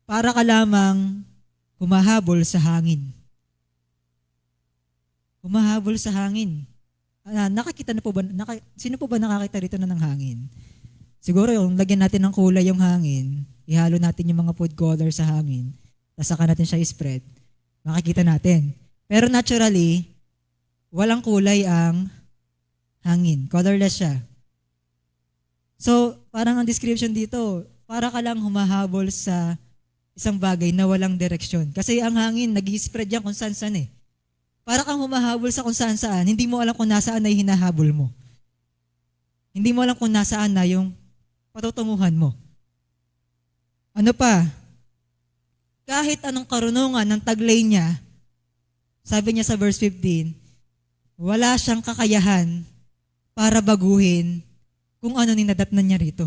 para ka lamang humahabol sa hangin. Humahabol sa hangin. Nakakita na po ba, sino po ba nakakita dito na ng hangin? Siguro yung lagyan natin ng kulay yung hangin, ihalo natin yung mga food color sa hangin, tapos saka natin siya i-spread, makikita natin. Pero naturally, walang kulay ang hangin. Colorless siya. So, parang ang description dito, para ka lang humahabol sa isang bagay na walang direksyon. Kasi ang hangin, nag-i-spread yan kung saan-saan eh. Para kang humahabol sa kung saan-saan, hindi mo alam kung nasaan na yung hinahabol mo. Hindi mo alam kung nasaan na yung patutunguhan mo. Ano pa? Kahit anong karunungan ng taglay niya, sabi niya sa verse 15, wala siyang kakayahan para baguhin kung ano ninadatnan niya rito.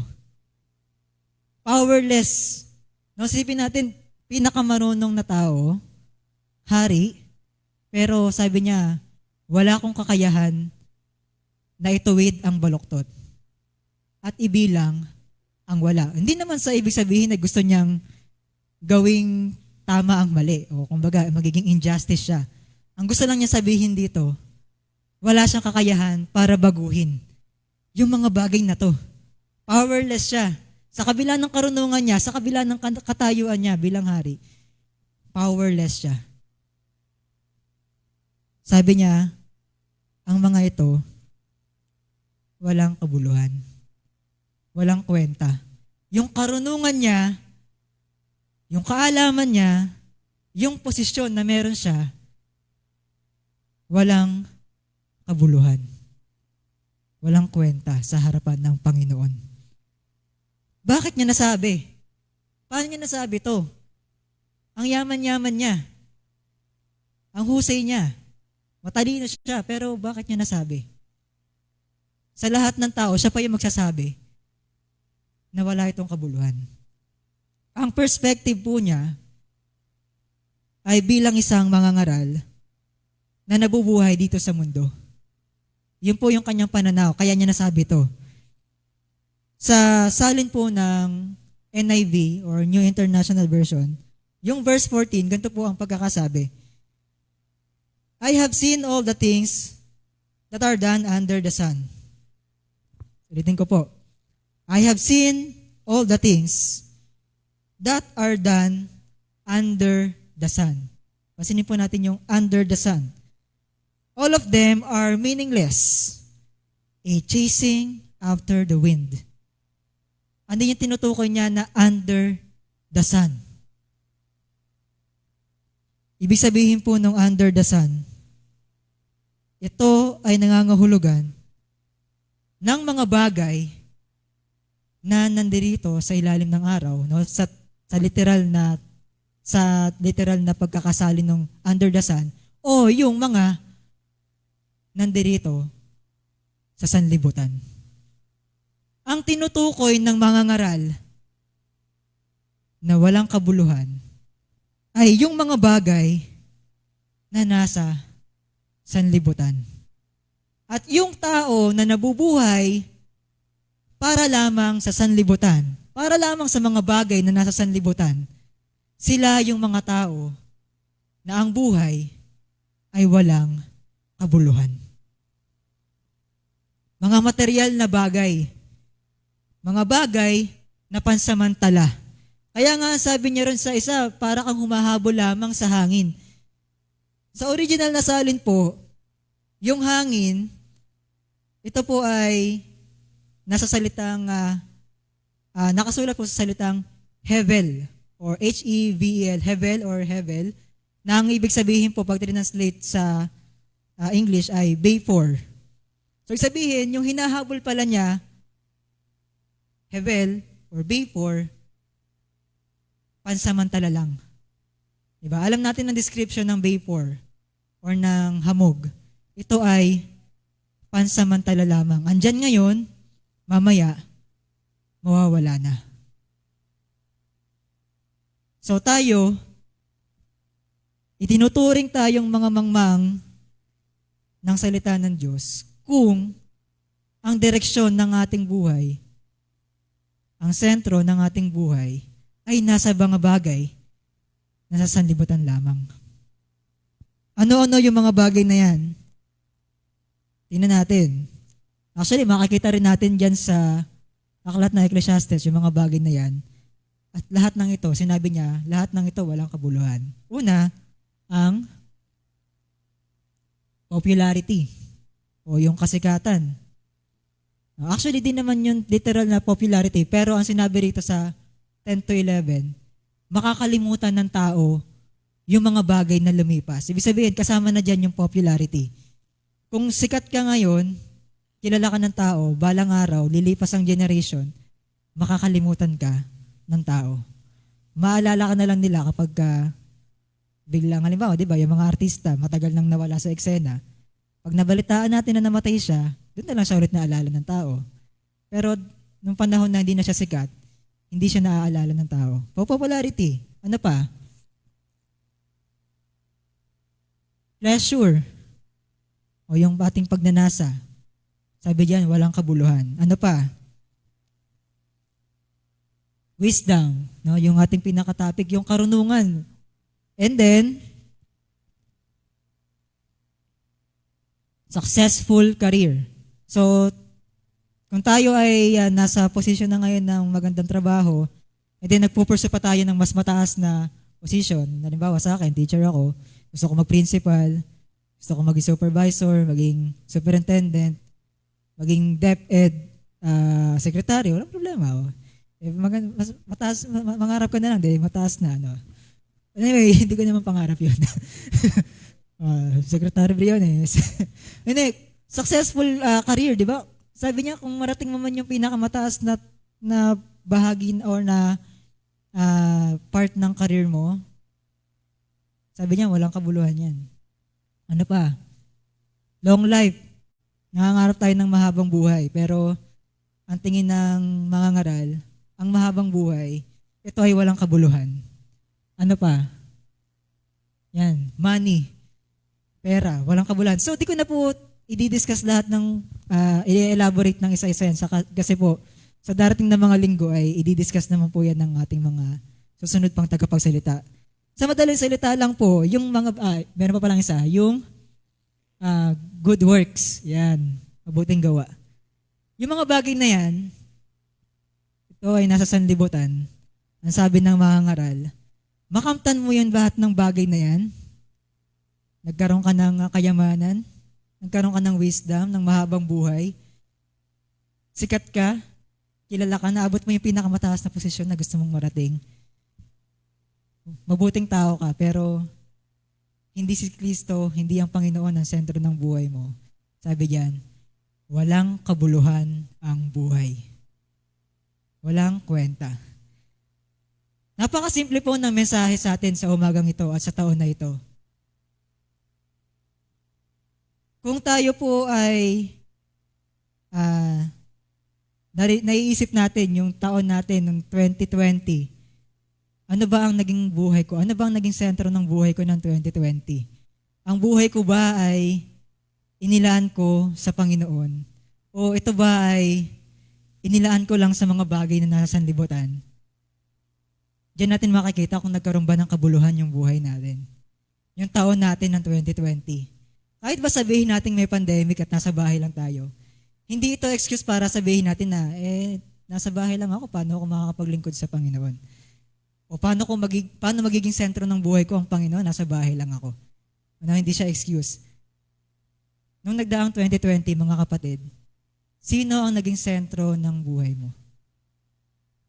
Powerless. Nasipin natin, pinakamarunong na tao, hari, pero sabi niya, wala akong kakayahan na ituwid ang baluktot at ibilang ang wala. Hindi naman sa ibig sabihin na gusto niyang gawing tama ang mali o kumbaga magiging injustice siya. Ang gusto lang niya sabihin dito, wala siyang kakayahan para baguhin yung mga bagay na to. Powerless siya. Sa kabila ng karunungan niya, sa kabila ng katayuan niya bilang hari, powerless siya. Sabi niya, ang mga ito, walang kabuluhan. Walang kwenta. Yung karunungan niya, yung kaalaman niya, yung posisyon na meron siya, walang kabuluhan. Walang kwenta sa harapan ng Panginoon. Bakit niya nasabi? Paano niya nasabi to? Ang yaman-yaman niya. Ang husay niya. Matalino siya, pero bakit niya nasabi? Sa lahat ng tao, siya pa yung magsasabi na wala itong kabuluhan. Ang perspective po niya ay bilang isang mangangaral na nabubuhay dito sa mundo. Yun po yung kanyang pananaw, kaya niya nasabi to. Sa salin po ng NIV or New International Version, yung verse 14, ganito po ang pagkakasabi. I have seen all the things that are done under the sun. Ulitin ko po. I have seen all the things that are done under the sun. Pasinin po natin yung under the sun. All of them are meaningless, a chasing after the wind. Ano yung tinutukoy niya na under the sun? Ibig sabihin po nung under the sun, ito ay nangangahulugan ng mga bagay na nandirito sa ilalim ng araw, no? sa literal na pagkakasali ng under the sun, o yung mga nandirito sa sanlibutan. Ang tinutukoy ng mga ngaral na walang kabuluhan ay yung mga bagay na nasa sanlibutan. At yung tao na nabubuhay para lamang sa sanlibutan, para lamang sa mga bagay na nasa sanlibutan, sila yung mga tao na ang buhay ay walang kabuluhan. Mga material na bagay, mga bagay na pansamantala. Kaya nga sabi niya ron sa isa, para kang humahabol lamang sa hangin. Sa original na salin po, yung hangin, ito po ay nasa salitang, nakasulat po sa salitang hevel or H-E-V-E-L, hevel or hevel, na ang ibig sabihin po pag translate sa English ay vapor. So, ibig sabihin, yung hinahabol pala niya, hevel or vapor, pansamantala lang. Diba? Alam natin ang description ng vapor or ng hamog. Ito ay pansamantala lamang. Andyan ngayon, mamaya, mawawala na. So tayo, itinuturing tayong mga mangmang ng salita ng Diyos kung ang direksyon ng ating buhay, ang sentro ng ating buhay ay nasa mga bagay na sa sanlibutan lamang. Ano-ano yung mga bagay na yan? Tingnan natin. Actually, makikita rin natin dyan sa aklat na Ecclesiastes yung mga bagay na yan. At lahat ng ito, sinabi niya, lahat ng ito walang kabuluhan. Una, ang popularity o yung kasikatan. Actually, di naman yung literal na popularity, pero ang sinabi rito sa 10 to 11, makakalimutan ng tao yung mga bagay na lumipas. Ibig sabihin, kasama na dyan yung popularity. Kung sikat ka ngayon, kilala ka ng tao, balang araw, lilipas ang generation, makakalimutan ka ng tao. Maalala ka na lang nila kapag biglang, halimbawa, di ba, yung mga artista, matagal nang nawala sa eksena. Pag nabalitaan natin na namatay siya, doon na lang siya ulit naaalala ng tao. Pero nung panahon na hindi na siya sikat, hindi siya naaalala ng tao. Popularity. Ano pa? Pleasure. O yung ating pagnanasa. Sabi diyan, walang kabuluhan. Ano pa? Wisdom. No? Yung ating pinaka-topic, yung karunungan. And then, successful career. So, kung tayo ay nasa posisyon na ngayon ng magandang trabaho, and then nagpupursu pa tayo ng mas mataas na position. Halimbawa sa akin, teacher ako, gusto ko mag-principal, gusto ko maging supervisor, maging superintendent, maging DepEd secretary, walang problema. Mas mataas, mangarap ka na lang, mataas na. No? Anyway, hindi ko naman pangarap yun. Secretary Briones. Hindi, successful career, di ba? Sabi niya, kung marating mo man yung pinakamataas na bahagi or na part ng career mo, sabi niya, walang kabuluhan yan. Ano pa? Long life. Nangangarap tayo ng mahabang buhay, pero ang tingin ng mga ngaral, ang mahabang buhay, ito ay walang kabuluhan. Ano pa? Yan, money, pera, walang kabuluhan. So, di ko na po i-discuss lahat ng, i-elaborate ng isa-isa yan. Kasi po, sa darating na mga linggo ay i-discuss naman po yan ng ating mga susunod pang tagapagsalita. Sa madaling salita lang po, yung mga, meron pa palang isa, yung good works. Yan, mabuting gawa. Yung mga bagay na yan, ito ay nasa sanlibutan. Ang sabi ng mga ngaral, makamtan mo yan lahat ng bagay na yan. Nagkaroon ka ng kayamanan, nagkaroon ka ng wisdom, ng mahabang buhay. Sikat ka, kilala ka, naabot mo yung pinakamataas na posisyon na gusto mong marating. Mabuting tao ka, pero hindi si Kristo, hindi ang Panginoon ang sentro ng buhay mo. Sabi diyan, walang kabuluhan ang buhay. Walang kwenta. Napakasimple po ng mensahe sa atin sa umagang ito at sa taon na ito. Kung tayo po ay naiisip natin yung taon natin ng 2020, ano ba ang naging buhay ko? Ano ba ang naging sentro ng buhay ko ng 2020? Ang buhay ko ba ay inilaan ko sa Panginoon? O ito ba ay inilaan ko lang sa mga bagay na nasa sanlibutan? Diyan natin makikita kung nagkaroon ba ng kabuluhan yung buhay natin. Yung taon natin ng 2020. Kahit ba sabihin natin may pandemic at nasa bahay lang tayo, hindi ito excuse para sabihin natin na, nasa bahay lang ako, paano ako makakapaglingkod sa Panginoon? O paano magiging sentro ng buhay ko ang Panginoon, nasa bahay lang ako? Hindi siya excuse. Nung nagdaang 2020, mga kapatid, sino ang naging sentro ng buhay mo?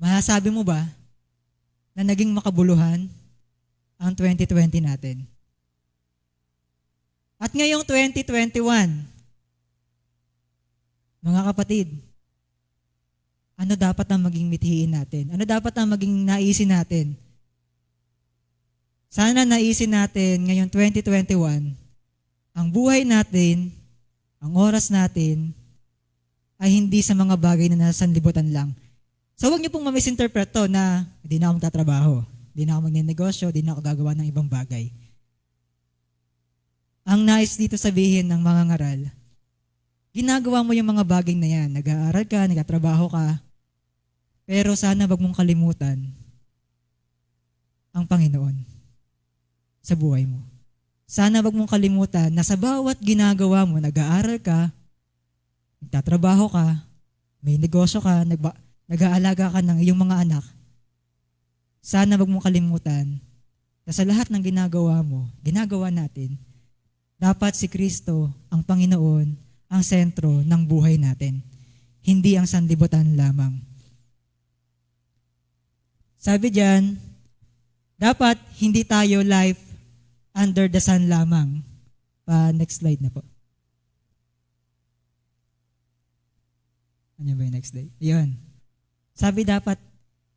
Masasabi mo ba na naging makabuluhan ang 2020 natin? At ngayong 2021, mga kapatid, ano dapat ang maging mithiin natin? Ano dapat ang maging naisin natin? Sana naisin natin ngayong 2021, ang buhay natin, ang oras natin, ay hindi sa mga bagay na nasa sanlibutan lang. So huwag niyo pong ma-misinterpret to na hindi na ako magtatrabaho, hindi na ako magnenegosyo, hindi na ako gagawa ng ibang bagay. Ang nais dito sabihin ng mga ngaral, ginagawa mo yung mga bagay na yan, nag-aaral ka, nagtatrabaho ka, pero sana wag mong kalimutan ang Panginoon sa buhay mo. Sana wag mong kalimutan na sa bawat ginagawa mo, nag-aaral ka, nagtatrabaho ka, may negosyo ka, nag-aalaga ka ng iyong mga anak, sana wag mong kalimutan na sa lahat ng ginagawa mo, ginagawa natin, dapat si Kristo, ang Panginoon, ang sentro ng buhay natin. Hindi ang sanlibutan lamang. Sabi diyan, dapat hindi tayo life under the sun lamang. Next slide na po. Ano ba yung next slide? Yun. Sabi dapat,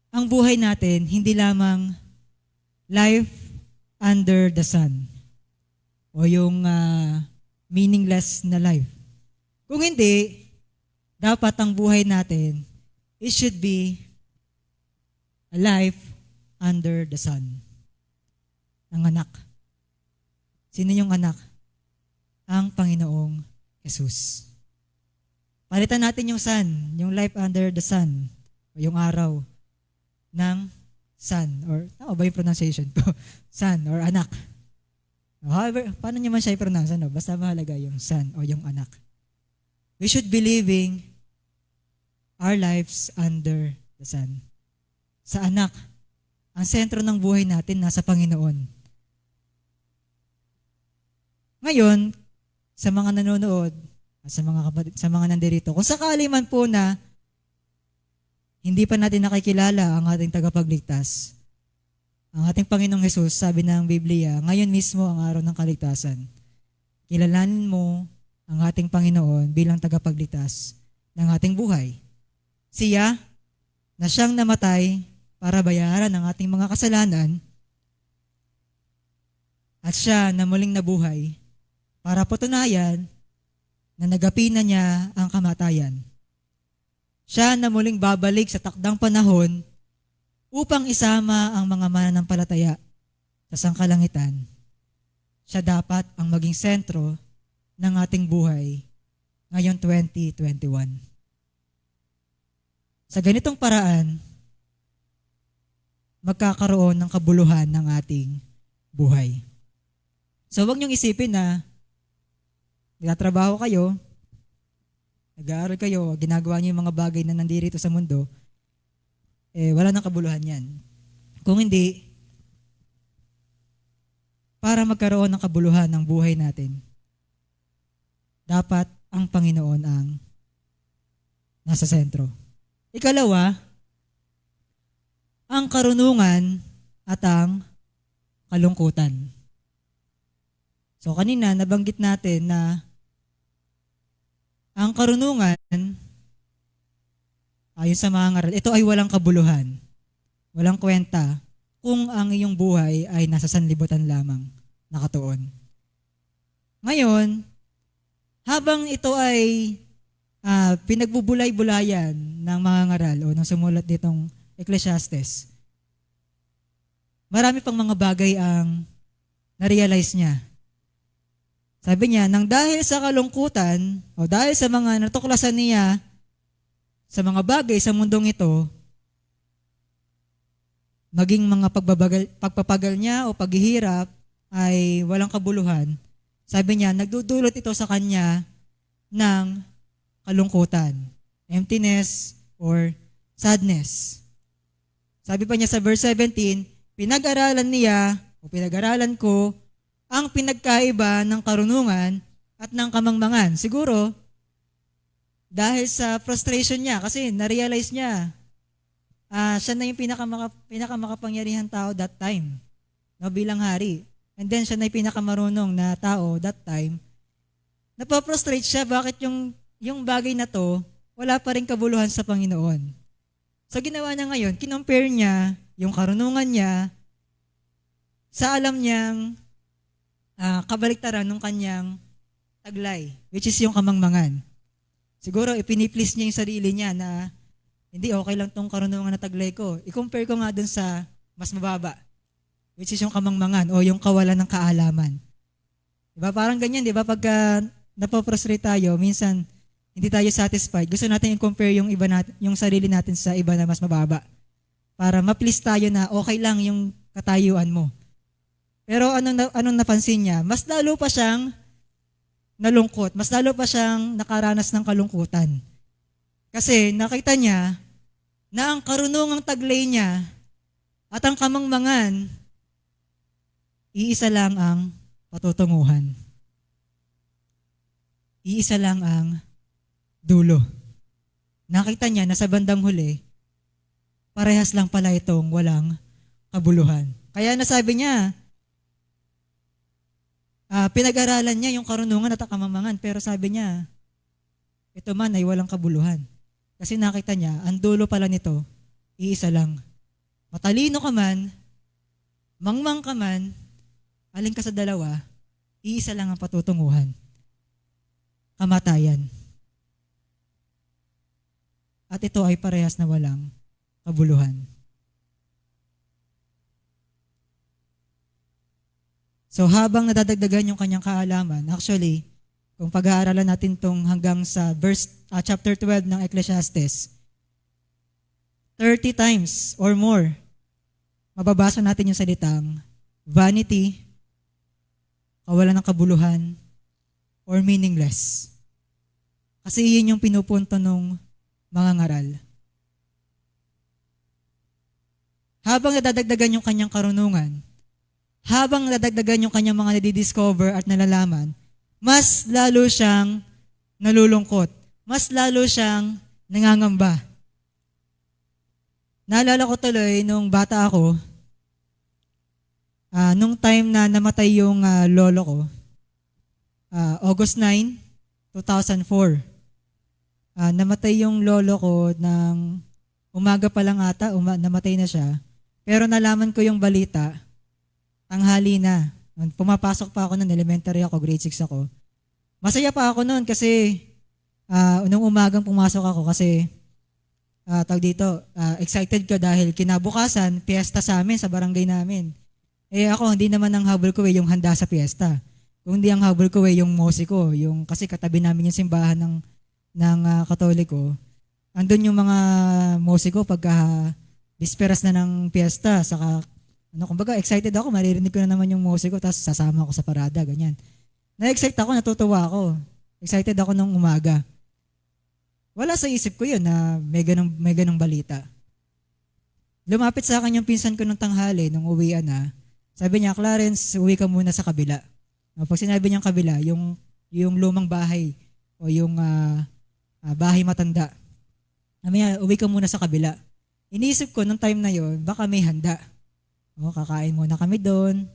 ang buhay natin, hindi lamang life under the sun. O yung meaningless na life. Kung hindi, dapat ang buhay natin, it should be a life under the sun. Ang anak. Sino yung anak? Ang Panginoong Jesus. Palitan natin yung sun, yung life under the sun, o yung araw ng sun, or tama ba yung pronunciation ko? Sun, or anak. However, paano niya man siya i-pronounce? Basta mahalaga yung son o yung anak. We should be living our lives under the sun. Sa anak, ang sentro ng buhay natin nasa Panginoon. Ngayon, sa mga nanonood, sa mga kapatid, sa mga nandirito, kung sakali man po na hindi pa natin nakikilala ang ating tagapagligtas, ang ating Panginoong Hesus, sabi ng Biblia, ngayon mismo ang araw ng kaligtasan. Kilalanin mo ang ating Panginoon bilang tagapagligtas ng ating buhay. Siya na siyang namatay para bayaran ang ating mga kasalanan at siya na muling nabuhay para patunayan na nagapi na niya ang kamatayan. Siya na muling babalik sa takdang panahon upang isama ang mga mananampalataya sa sangkalangitan. Siya dapat ang maging sentro ng ating buhay ngayong 2021. Sa ganitong paraan, magkakaroon ng kabuluhan ng ating buhay. So huwag niyong isipin na nagtatrabaho kayo, nag-aaral kayo, ginagawa niyo yung mga bagay na nandirito sa mundo, wala nang kabuluhan yan. Kung hindi, para magkaroon ng kabuluhan ng buhay natin, dapat ang Panginoon ang nasa sentro. Ikalawa, ang karunungan at ang kalungkutan. So kanina nabanggit natin na ang karunungan, ayon sa mga ngaral, ito ay walang kabuluhan, walang kwenta kung ang iyong buhay ay nasa sanlibutan lamang nakatuon. Ngayon, habang ito ay pinagbubulay-bulayan ng mga ngaral o ng sumulat ditong Ecclesiastes, marami pang mga bagay ang na-realize niya. Sabi niya, nang dahil sa kalungkutan o dahil sa mga natuklasan niya sa mga bagay sa mundong ito, maging mga pagpapagal niya o paghihirap ay walang kabuluhan. Sabi niya, nagdudulot ito sa kanya ng kalungkutan, emptiness or sadness. Sabi pa niya sa verse 17, pinag-aralan niya o pinag-aralan ko ang pinagkaiba ng karunungan at ng kamangmangan. Siguro, dahil sa frustration niya, kasi na-realize niya, siya na yung pinakamakapangyarihan tao that time, no, bilang hari. And then siya na yung pinakamarunong na tao that time. Napaprostrate siya, bakit yung bagay na to, wala pa rin kabuluhan sa Panginoon. So ginawa niya ngayon, kinompare niya yung karunungan niya sa alam niyang kabaliktaran ng kanyang taglay, which is yung kamangmangan. Siguro ipiniplease niya yung sarili niya na hindi, okay lang tong karunungan na taglay ko. I-compare ko nga dun sa mas mababa, which is yung kamangmangan o yung kawalan ng kaalaman. Diba? Parang ganyan, diba? Pagka napoprostrate tayo, minsan hindi tayo satisfied. Gusto natin i-compare yung iba natin, yung sarili natin sa iba na mas mababa. Para ma-please tayo na okay lang yung katayuan mo. Pero anong napansin niya? Mas lalo pa siyang nalungkot. Mas lalo pa siyang nakaranas ng kalungkutan. Kasi nakita niya na ang karunungang taglay niya at ang kamangmangan, iisa lang ang patutunguhan. Iisa lang ang dulo. Nakita niya na sa bandang huli, parehas lang pala itong walang kabuluhan. Kaya nasabi niya, pinag-aralan niya yung karunungan at kamangmangan, pero sabi niya, ito man ay walang kabuluhan. Kasi nakita niya, ang dulo pala nito, iisa lang. Matalino ka man, mangmang ka man, alin ka sa dalawa, iisa lang ang patutunguhan. Kamatayan. At ito ay parehas na walang kabuluhan. So habang nadadagdagan yung kanyang kaalaman, actually, kung pag-aaralan natin tong hanggang sa chapter 12 ng Ecclesiastes, 30 times or more, mababasa natin yung salitang vanity, kawalan ng kabuluhan, or meaningless. Kasi yun yung pinupunto ng mga ngaral. Habang nadadagdagan yung kanyang karunungan, habang nadadagdagan yung kanyang mga nadidiscover at nalalaman, mas lalo siyang nalulungkot. Mas lalo siyang nangangamba. Naalala ko tuloy nung bata ako, nung time na namatay yung lolo ko, August 9, 2004. Namatay yung lolo ko ng umaga pa lang ata, namatay na siya. Pero nalaman ko yung balita, tanghali na. Pumapasok pa ako noon, elementary ako, grade 6 ako. Masaya pa ako noon kasi nung umagang pumasok ako kasi excited ko dahil kinabukasan, piyesta sa amin, sa barangay namin. Eh ako, hindi naman ang habol ko yung handa sa piyesta. Kundi ang habol ko yung musiko, yung kasi katabi namin yung simbahan ng Katoliko. Andun yung mga musiko pagka bisperas na ng piyesta, saka kumbaga excited ako, maririnig ko na naman yung musiko, tapos sasama ako sa parada, ganyan. Na-excite ako, natutuwa ako. Excited ako nung umaga. Wala sa isip ko yun na may ganong balita. Lumapit sa akin yung pinsan ko nung tanghali, nung uwian na. Sabi niya, Clarence, uwi ka muna sa kabila. Pag sinabi niyang kabila, yung lumang bahay o yung bahay matanda. Sabi niya, uwi ka muna sa kabila. Iniisip ko nung time na yon, baka may handa. Kakain muna kami doon.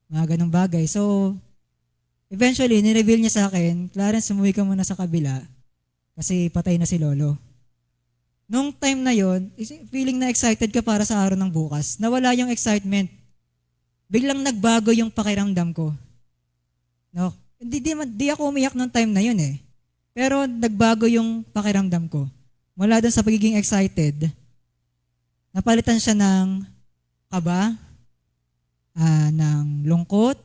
Mga ganong bagay. So, eventually, nireveal niya sa akin, Clarence, umuwi ka muna sa kabila kasi patay na si Lolo. Nung time na yon, feeling na excited ka para sa araw ng bukas. Nawala yung excitement. Biglang nagbago yung pakiramdam ko. No? Di ako umiyak nung time na yun eh. Pero nagbago yung pakiramdam ko. Mula doon sa pagiging excited, napalitan siya ng kaba, ng lungkot,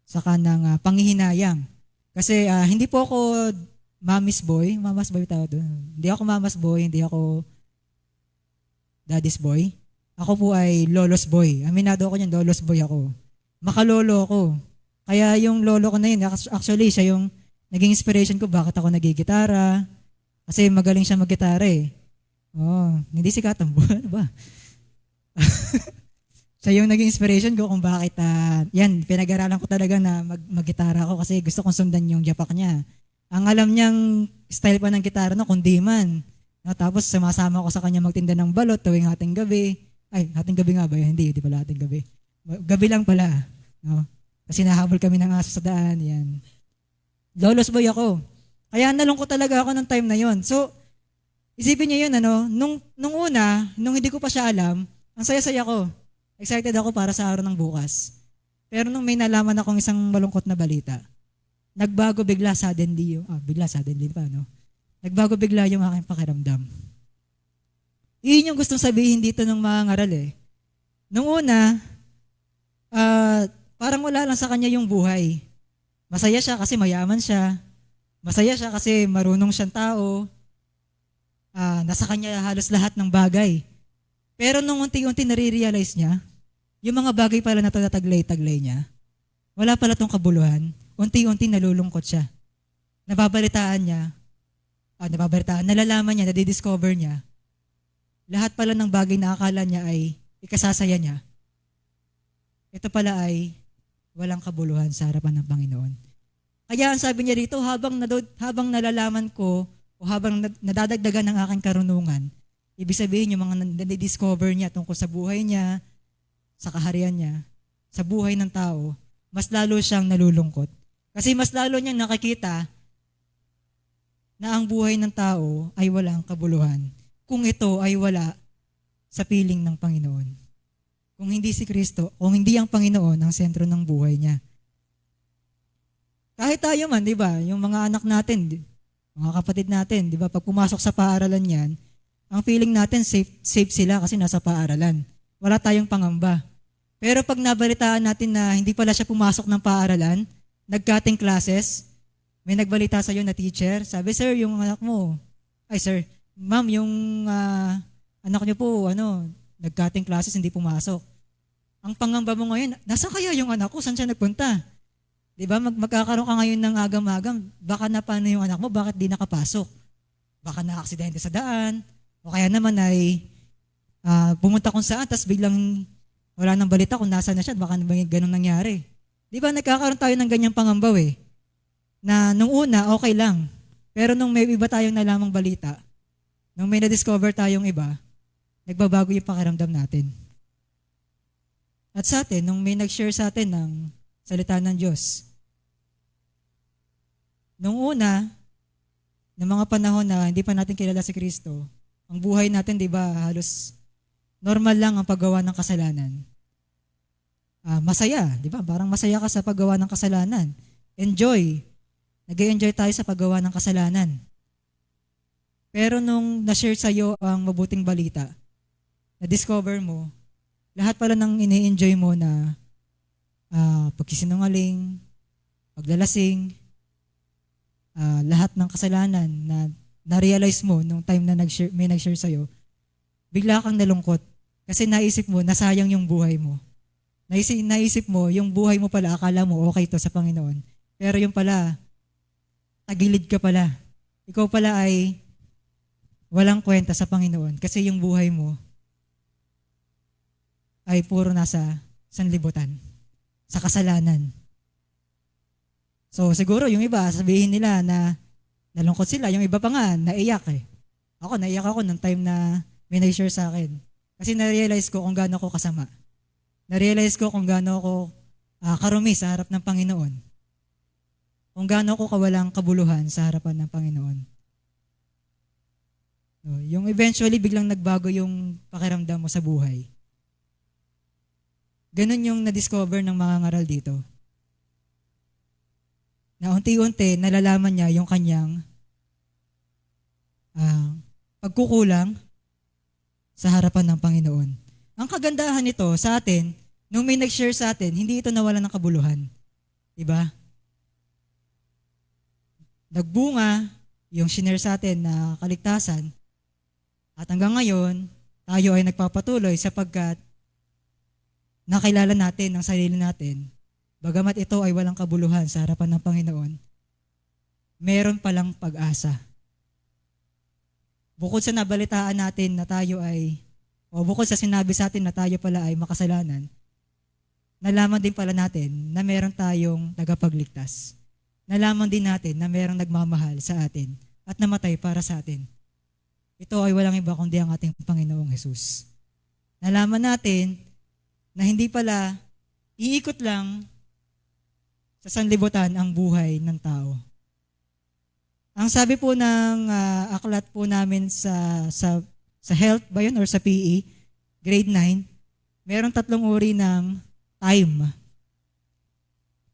saka ng panghihinayang. Kasi hindi po ako mama's boy tawag doon. Hindi ako mama's boy, hindi ako daddy's boy. Ako po ay lolo's boy. Aminado ako niyan, lolo's boy ako. Makalolo ako. Kaya yung lolo ko na yun, actually siya yung naging inspiration ko bakit ako nagigitara. Kasi magaling siya maggitara eh. Oh, hindi si Katambo. Ano ba? Siya yung naging inspiration ko kung bakit, yan, pinag-aralan ko talaga na mag-gitara ako kasi gusto kong sundan yung yapak niya. Ang alam niyang style pa ng gitara no, kundi man. No, tapos sumasama ko sa kanya magtinda ng balot tuwing hating gabi. Ay, hating gabi nga ba? Hindi pala hating gabi. Gabi lang pala. No? Kasi nahabol kami ng aso sa daan. Yan. Lolo's boy ako. Kaya nalungkot talaga ako ng time na yon. So, isipin niyo yun, nung una, nung hindi ko pa siya alam, ang saya-saya ko. Excited ako para sa araw ng bukas. Pero nung may nalaman akong isang malungkot na balita, nagbago bigla suddenly Nagbago bigla yung aking pakiramdam. Iyon yung gustong sabihin dito ng mga ngaral eh. Nung una, parang wala lang sa kanya yung buhay. Masaya siya kasi mayaman siya. Masaya siya kasi marunong siyang tao. Nasa kanya halos lahat ng bagay. Pero nung unti-unti nare-realize niya, yung mga bagay pala na taglay-taglay niya, wala pala tong kabuluhan. Unti-unti nalulungkot siya. Nalalaman niya, nadidiscover niya, lahat pala ng bagay na akala niya ay ikasasaya niya, ito pala ay walang kabuluhan sa harapan ng Panginoon. Kaya ang sabi niya dito, habang nalalaman ko o habang nadadagdagan ng aking karunungan, ibig sabihin yung mga nadidiscover niya tungkol sa buhay niya, sa kaharian niya, sa buhay ng tao, mas lalo siyang nalulungkot. Kasi mas lalo niyang nakikita na ang buhay ng tao ay walang kabuluhan kung ito ay wala sa piling ng Panginoon. Kung hindi si Kristo, kung hindi ang Panginoon ang sentro ng buhay niya. Kahit tayo man, di ba, yung mga anak natin, mga kapatid natin, di ba, pag pumasok sa paaralan yan, ang feeling natin safe sila kasi nasa paaralan. Wala tayong pangamba. Pero pag nabalitaan natin na hindi pala siya pumasok ng paaralan, nag-cutting classes, may nagbalita sa'yo na teacher, sabi, sir, yung anak mo, ma'am, yung anak niyo po, nag-cutting classes, hindi pumasok. Ang pangamba mo ngayon, nasa kaya yung anak ko? Saan siya nagpunta? Di ba, magkakaroon ka ngayon ng agam-agam, baka na paano yung anak mo, bakit di nakapasok? Baka na-aksidente sa daan, o kaya naman ay pumunta kung saan, tapos biglang wala nang balita kung nasa na siya, baka naman ganun nangyari. Di ba, nagkakaroon tayo ng ganyang pangambaw eh. Na nung una, okay lang. Pero nung may iba tayong nalamang balita, nung may na-discover tayong iba, nagbabago yung pakiramdam natin. At sa atin, nung may nag-share sa atin ng salita ng Diyos, nung una, ng mga panahon na hindi pa natin kilala si Kristo, ang buhay natin, di ba, halos normal lang ang paggawa ng kasalanan. Masaya, di ba? Parang masaya ka sa paggawa ng kasalanan. Enjoy. Nag-enjoy tayo sa paggawa ng kasalanan. Pero nung na-share sa'yo ang mabuting balita, na-discover mo, lahat pala ng ini-enjoy mo na pagsisinungaling, paglalasing, lahat ng kasalanan na na-realize mo nung time na may nag-share sa'yo, bigla kang nalungkot kasi naisip mo, nasayang yung buhay mo. Naisip mo, yung buhay mo pala, akala mo okay to sa Panginoon. Pero yung pala, tagilid ka pala. Ikaw pala ay walang kwenta sa Panginoon kasi yung buhay mo ay puro nasa sanlibutan, sa kasalanan. So siguro yung iba, sabihin nila na nalungkot sila. Yung iba pa nga, naiyak eh. Naiyak ako nung time na may nag-share sa akin. Kasi na-realize ko kung gaano ako kasama. Na-realize ko kung gaano ako karumi sa harap ng Panginoon. Kung gaano ako kawalang kabuluhan sa harapan ng Panginoon. So, yung eventually biglang nagbago yung pakiramdam mo sa buhay. Ganon yung na-discover ng mga ngaral dito. Na unti-unti nalalaman niya yung kanyang pagkukulang sa harapan ng Panginoon. Ang kagandahan nito sa atin, nung may nag-share sa atin, hindi ito nawalan ng kabuluhan. Diba? Nagbunga yung shinare sa atin na kaligtasan at hanggang ngayon, tayo ay nagpapatuloy sapagkat nakilala natin ang sarili natin. Bagamat ito ay walang kabuluhan sa harapan ng Panginoon, meron palang pag-asa. Bukod sa nabalitaan natin na tayo ay, o bukod sa sinabi sa atin na tayo pala ay makasalanan, nalaman din pala natin na meron tayong tagapagligtas. Nalaman din natin na merong nagmamahal sa atin at namatay para sa atin. Ito ay walang iba kundi ang ating Panginoong Jesus. Nalaman natin na hindi pala iikot lang sa sanlibutan ang buhay ng tao. Ang sabi po ng aklat po namin sa health ba yun or sa PE, grade 9, meron 3 uri ng time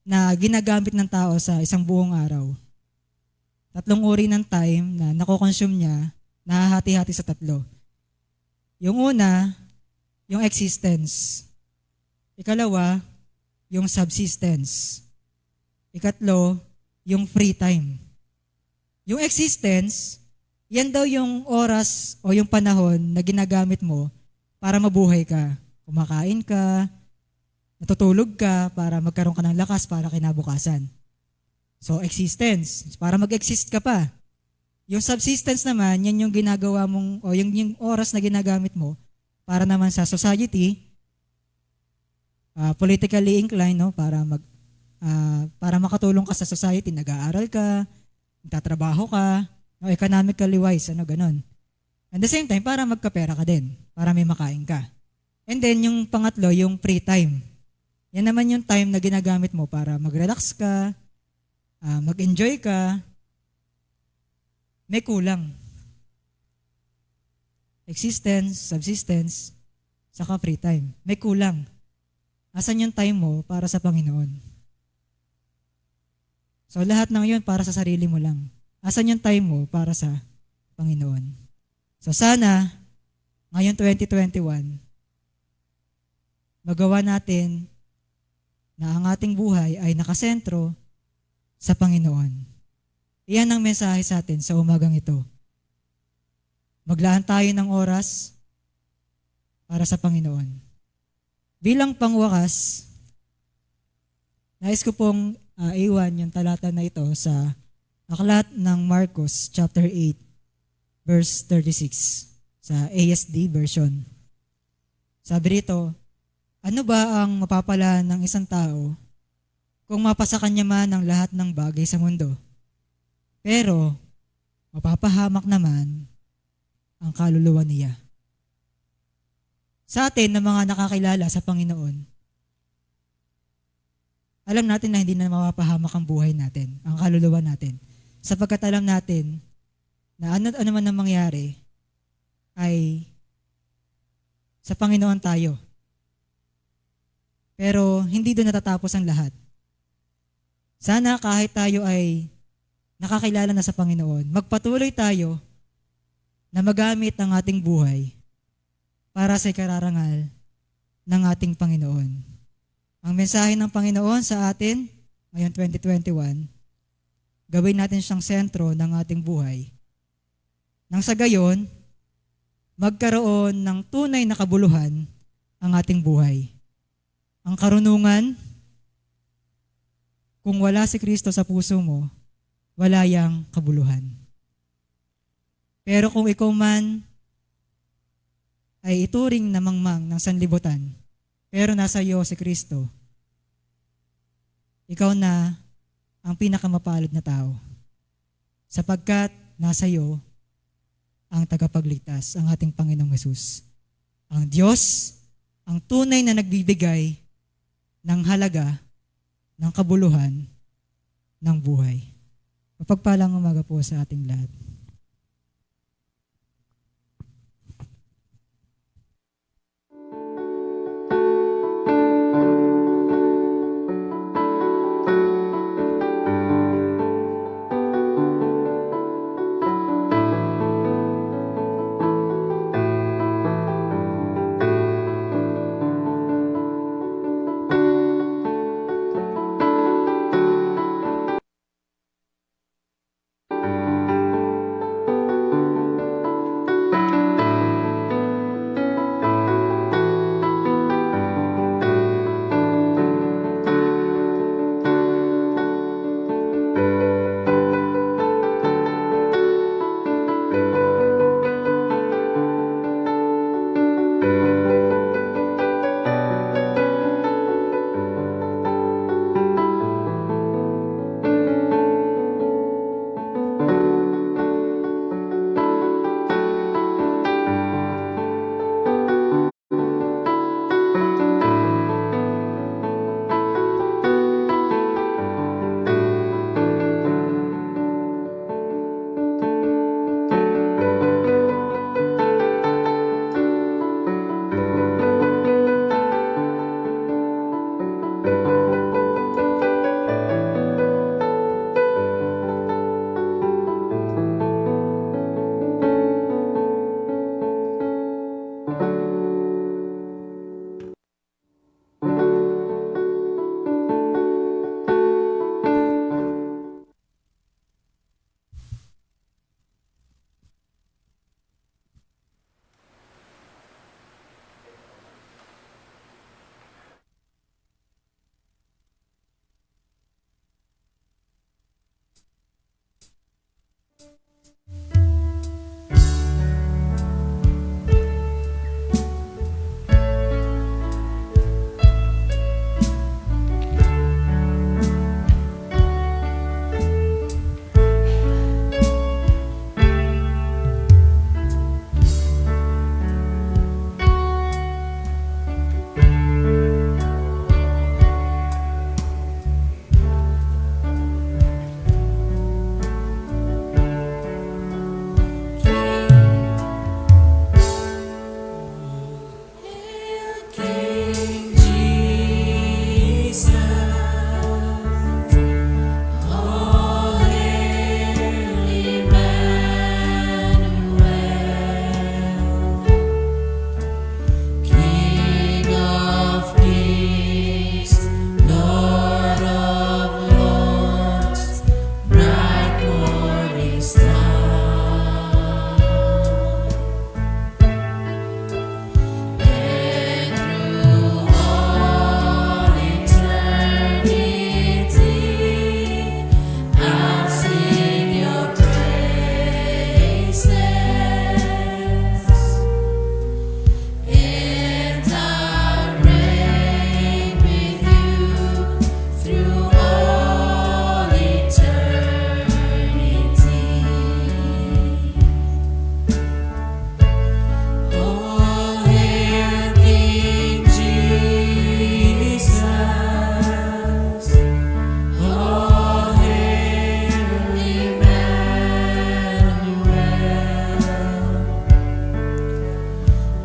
na ginagamit ng tao sa isang buong araw. 3 uri ng time na nakokonsume niya, nahahati-hati sa 3. Yung una, yung existence. Ikalawa, yung subsistence. Ikatlo, yung free time. Yung existence, yan daw yung oras o yung panahon na ginagamit mo para mabuhay ka. Kumakain ka, natutulog ka para magkaroon ka ng lakas para kinabukasan. So, existence, para mag-exist ka pa. Yung subsistence naman, yan yung ginagawa mong, o yung oras na ginagamit mo para naman sa society, politically inclined, no? Para makatulong ka sa society, nag-aaral ka, nagtatrabaho ka, no? Economically wise, ganon. At the same time, para magkapera ka din, para may makain ka. And then, yung pangatlo, yung free time. Yan naman yung time na ginagamit mo para mag-relax ka, mag-enjoy ka, may kulang. Existence, subsistence, saka free time. May kulang. Asan yung time mo para sa Panginoon? So lahat ng yun para sa sarili mo lang. Asan yung time mo para sa Panginoon? So sana, ngayon 2021, magawa natin na ang ating buhay ay nakasentro sa Panginoon. Iyan ang mensahe sa atin sa umagang ito. Maglaan tayo ng oras para sa Panginoon. Bilang pangwakas, nais ko pong iwan yung talata na ito sa aklat ng Marcos chapter 8 verse 36 sa ASD version. Sabi rito, ano ba ang mapapala ng isang tao kung mapasa kanya man ang lahat ng bagay sa mundo? Pero mapapahamak naman ang kaluluwa niya. Sa atin na mga nakakilala sa Panginoon, alam natin na hindi na mapapahamak ang buhay natin, ang kaluluwa natin. Sapagkat alam natin na ano man ang mangyari ay sa Panginoon tayo. Pero hindi doon natatapos ang lahat. Sana kahit tayo ay nakakilala na sa Panginoon, magpatuloy tayo na magamit ang ating buhay para sa ikararangal ng ating Panginoon. Ang mensahe ng Panginoon sa atin ngayon 2021, gawin natin siyang sentro ng ating buhay. Nang sa gayon, magkaroon ng tunay na kabuluhan ang ating buhay. Ang karunungan, kung wala si Kristo sa puso mo, wala yang kabuluhan. Pero kung ikaw man ay ituring na mangmang ng sanlibutan, pero nasa iyo si Kristo, ikaw na ang pinakamapalad na tao. Sapagkat nasa iyo ang tagapagligtas, ang ating Panginoong Hesus. Ang Diyos, ang tunay na nagbibigay ng halaga, ng kabuluhan, ng buhay. Mapagpalang umaga po sa ating lahat.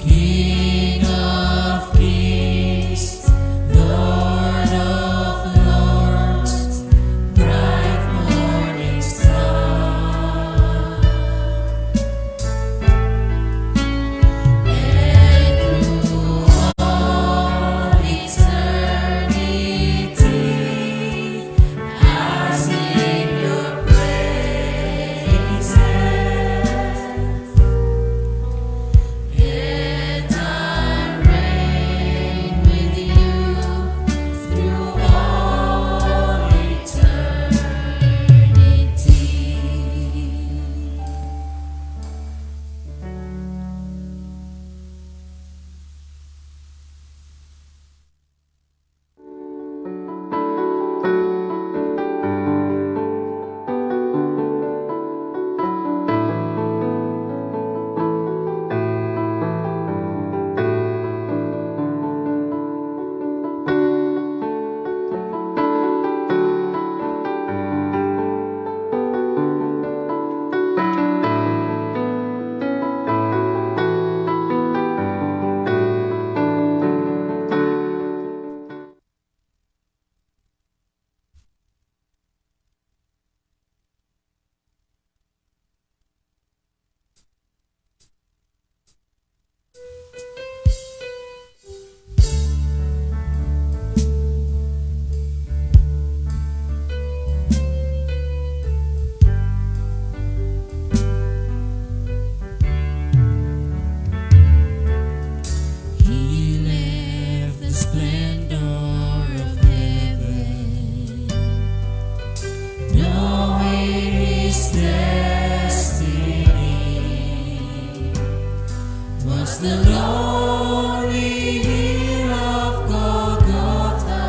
King of kings, Lord of lords, bright morning star. And through all eternity, I'll sing your praises. And I reign with you through all eternity. He left the splendor of heaven, knowing his destiny was the lonely hill of Golgotha,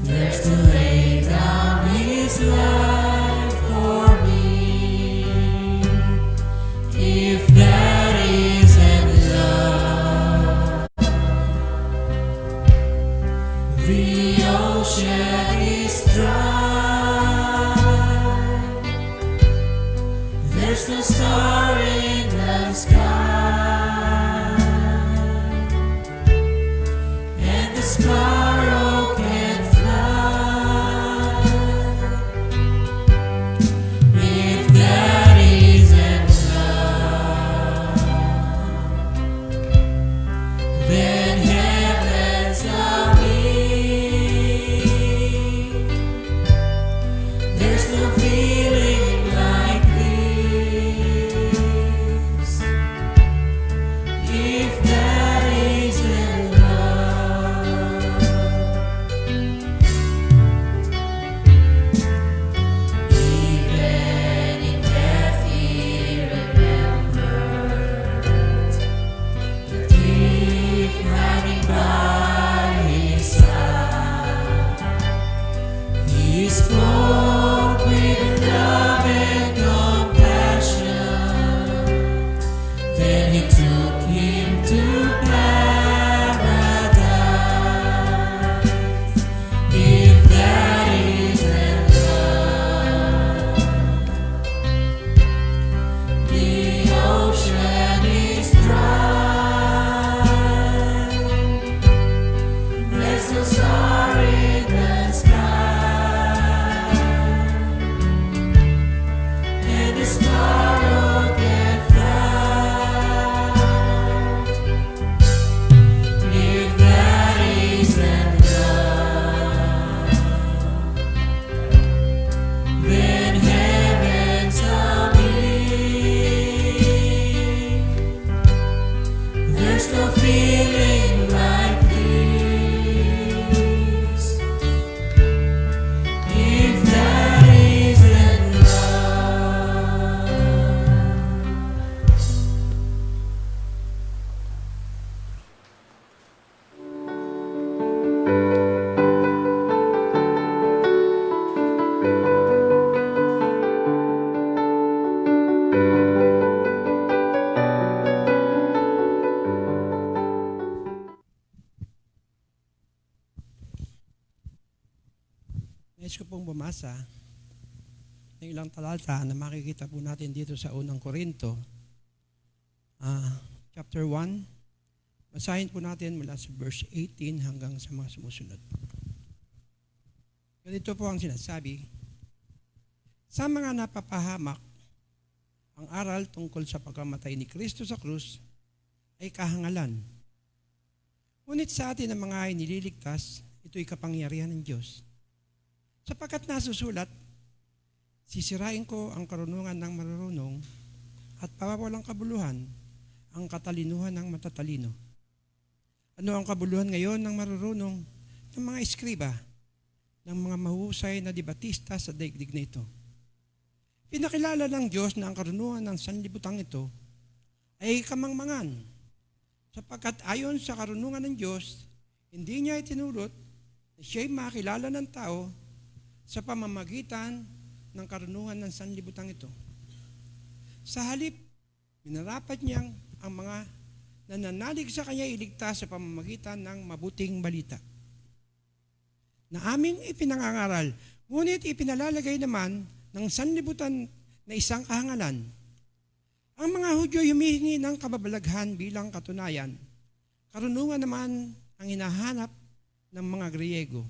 there to lay down his life for me. If that isn't love, the ocean is dry. There's no star in the sky, and the sparrow can fly. If that isn't love, then heaven's a me. There's no feeling like this. If that isn't love, even in death he remembered the thief hanging by his side. He spoke with love and compassion. Then he took him to paradise. If that isn't love, the ocean is dry. There's no star in the sky, and the sparrow can fly. If that isn't love, then heaven's a me. There's no feeling like this. If that isn't love. Nais ko pong bumasa ng ilang talata na makikita po natin dito sa unang Korinto, chapter 1. Basahin po natin mula sa verse 18 hanggang sa mga sumusunod. Ganito po ang sinasabi. Sa mga napapahamak, ang aral tungkol sa pagkamatay ni Kristo sa krus ay kahangalan. Ngunit sa atin ang mga inililigtas, ito'y kapangyarihan ng Diyos. Sapagkat nasusulat, sisirain ko ang karunungan ng marurunong at pawawalang kabuluhan ang katalinuhan ng matatalino. Ano ang kabuluhan ngayon ng marurunong? Ng mga eskriba, ng mga mahusay na debatista sa daigdig na ito. Pinakilala ng Diyos na ang karunungan ng sanlibutan ito ay kamangmangan, sapagkat ayon sa karunungan ng Diyos, hindi niya itinulot na siya'y makilala ng tao sa pamamagitan ng karunungan ng sanlibutan ito. Sa halip, minarapat niyang ang mga nananalig sa kanya iligtas sa pamamagitan ng mabuting balita na aming ipinangangaral, ngunit ipinalalagay naman ng sanlibutan na isang kahangalan. Ang mga Hudyo humihingi ng kababalaghan bilang katunayan. Karunungan naman ang hinahanap ng mga Griego.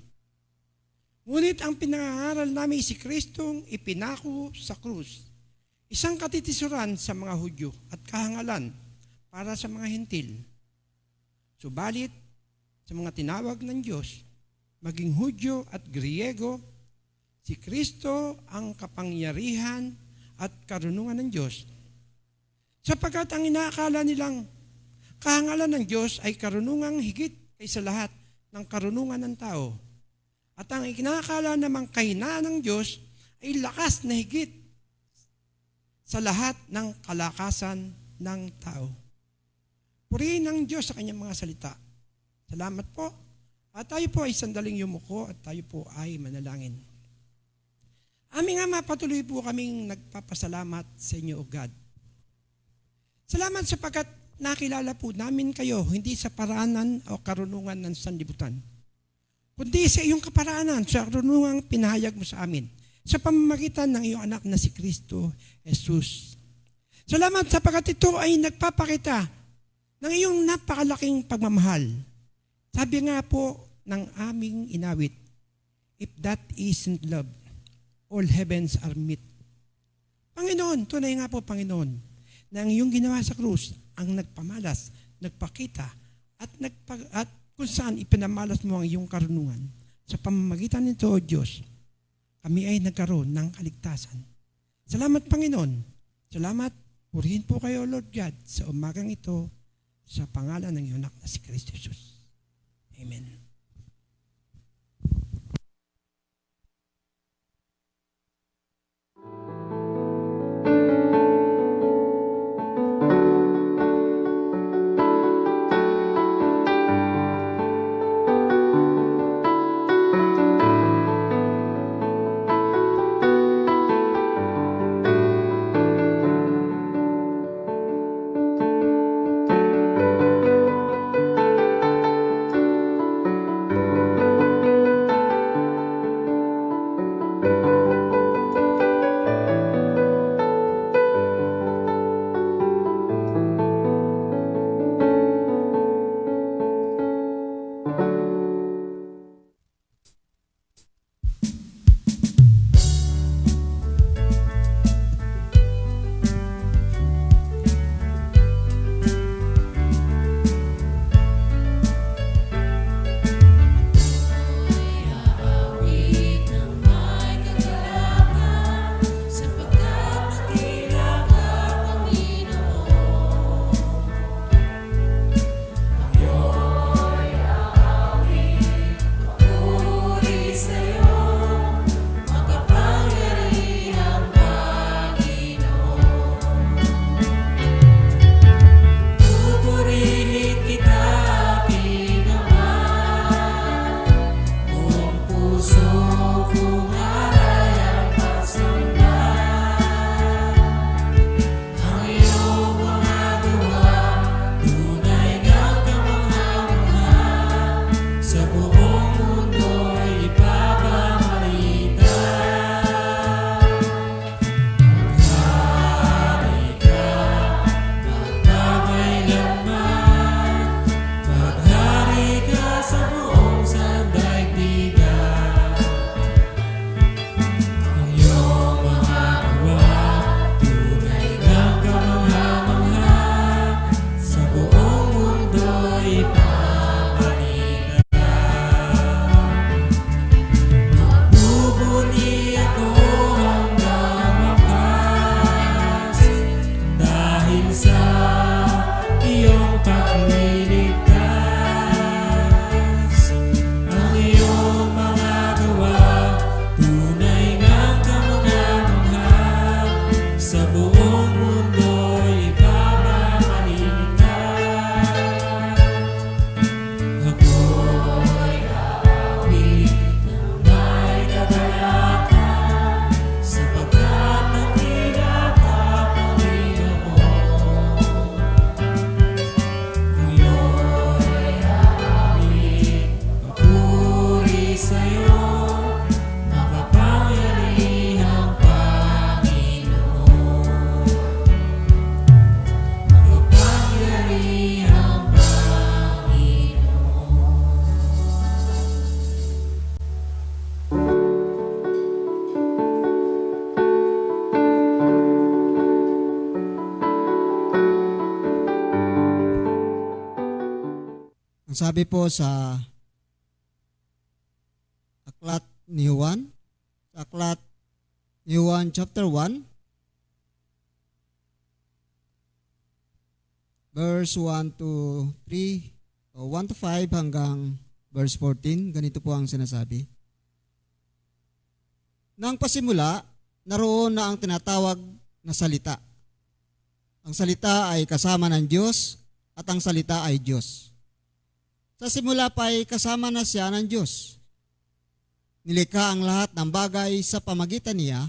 Ngunit ang pinangangaral namin si Kristong ipinako sa krus, isang katitisuran sa mga Hudyo at kahangalan para sa mga Hentil. Subalit, sa mga tinawag ng Diyos, maging Hudyo at Griego, si Kristo ang kapangyarihan at karunungan ng Diyos. Sapagkat ang inaakala nilang kahangalan ng Diyos ay karunungang higit kaysa lahat ng karunungan ng tao. At ang inaakala namang kahinaan ng Diyos ay lakas na higit sa lahat ng kalakasan ng tao. Purihin ng Diyos sa kanyang mga salita. Salamat po. At tayo po ay sandaling yumuko at tayo po ay manalangin. Aming Ama, patuloy po kaming nagpapasalamat sa inyo, O God. Salamat sapagkat nakilala po namin kayo, hindi sa paraanan o karunungan ng sanlibutan, kundi sa iyong kaparaanan, sa karunungang pinahayag mo sa amin, sa pamamagitan ng iyong anak na si Kristo Jesus. Salamat sapagkat ito ay nagpapakita ng iyong napakalaking pagmamahal. Sabi nga po ng aming inawit, if that isn't love, all heavens are meet. Panginoon, tunay nga po Panginoon, na ang iyong ginawa sa krus ang nagpamalas, nagpakita, at kung saan ipinamalas mo ang iyong karunungan. Sa pamamagitan nito, O Diyos, kami ay nagkaroon ng kaligtasan. Salamat Panginoon. Salamat. Purihin po kayo, Lord God, sa umagang ito, sa pangalan ng iyong anak na si Kristo Jesus. Amen. ipapakita. Magbubuni ako hanggang wakas dahil sa iyong pagliligtas. Ang iyong mga gawa tunay ngang kamangha-mangha, sa buong mundo'y ipapakita. Ako'y aawit ng may kagalakan, sapagkat nakita ka, Panginoon. Ngayon aawit, papuri sa'yo, makapangyarihang Panginoon. Makapangyarihang Panginoon. Ang sabi po sa aklat ni Juan, sa aklat ni Juan chapter 1, verse 1 to 3, o 1 to 5 hanggang verse 14, ganito po ang sinasabi. Nang pasimula, naroon na ang tinatawag na salita. Ang salita ay kasama ng Diyos at ang salita ay Diyos. Sa simula pa ay kasama na siya ng Diyos. Nilikha ang lahat ng bagay sa pamagitan niya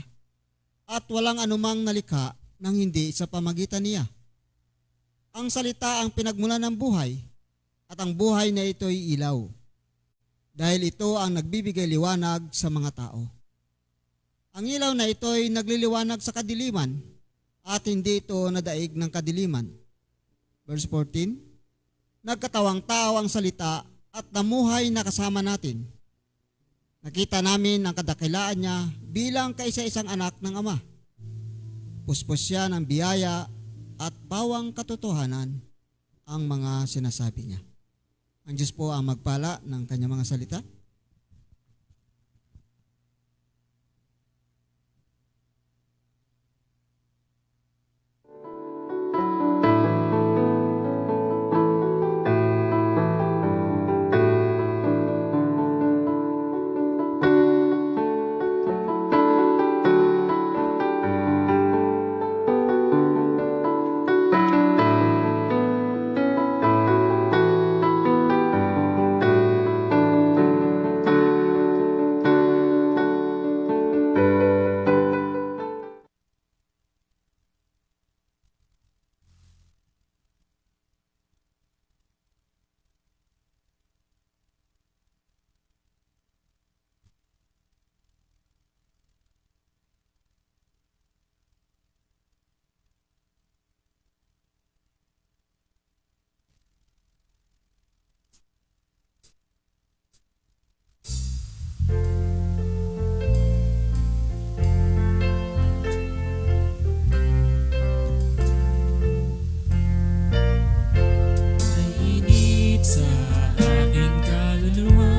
at walang anumang nalikha nang hindi sa pamagitan niya. Ang salita ang pinagmulan ng buhay at ang buhay na ito'y ilaw, dahil ito ang nagbibigay liwanag sa mga tao. Ang ilaw na ito'y nagliliwanag sa kadiliman at hindi ito nadaig ng kadiliman. Verse 14, nagkatawang tao ang salita at namuhay na kasama natin. Nakita namin ang kadakilaan niya bilang kaisa-isang anak ng Ama. Puspos siya ng biyaya at bawang katotohanan ang mga sinasabi niya. Ang Diyos po ang magpala ng kanyang mga salita. Sa aking kaluluwa,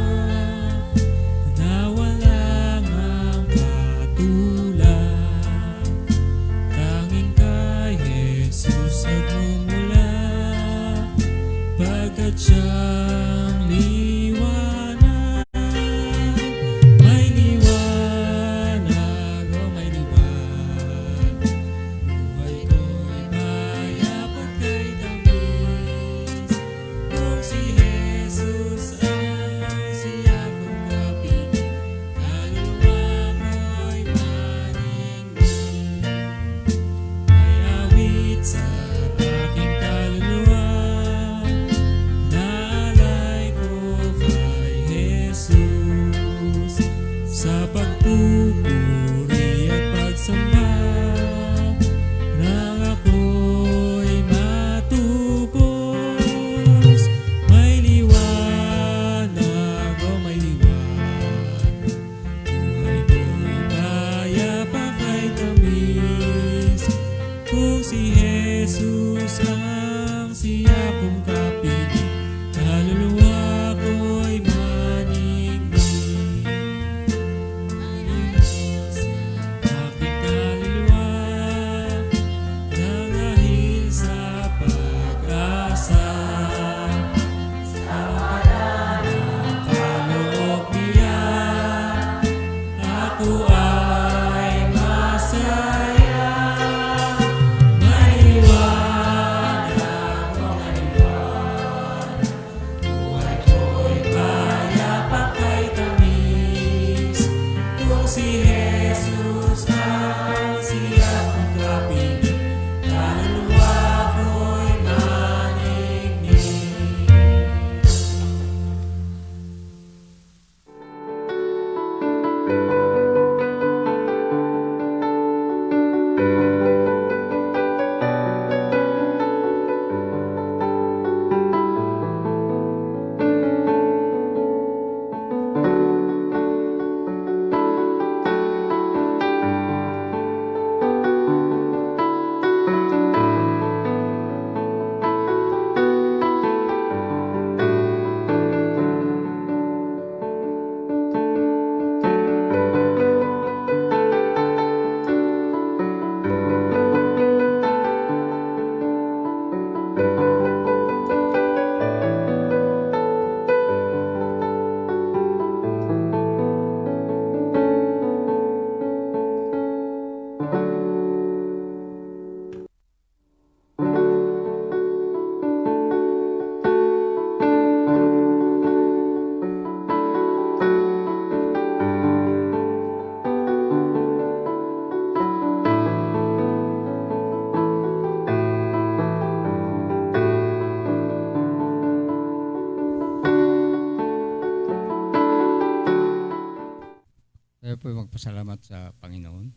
Tayo po magpasalamat sa Panginoon.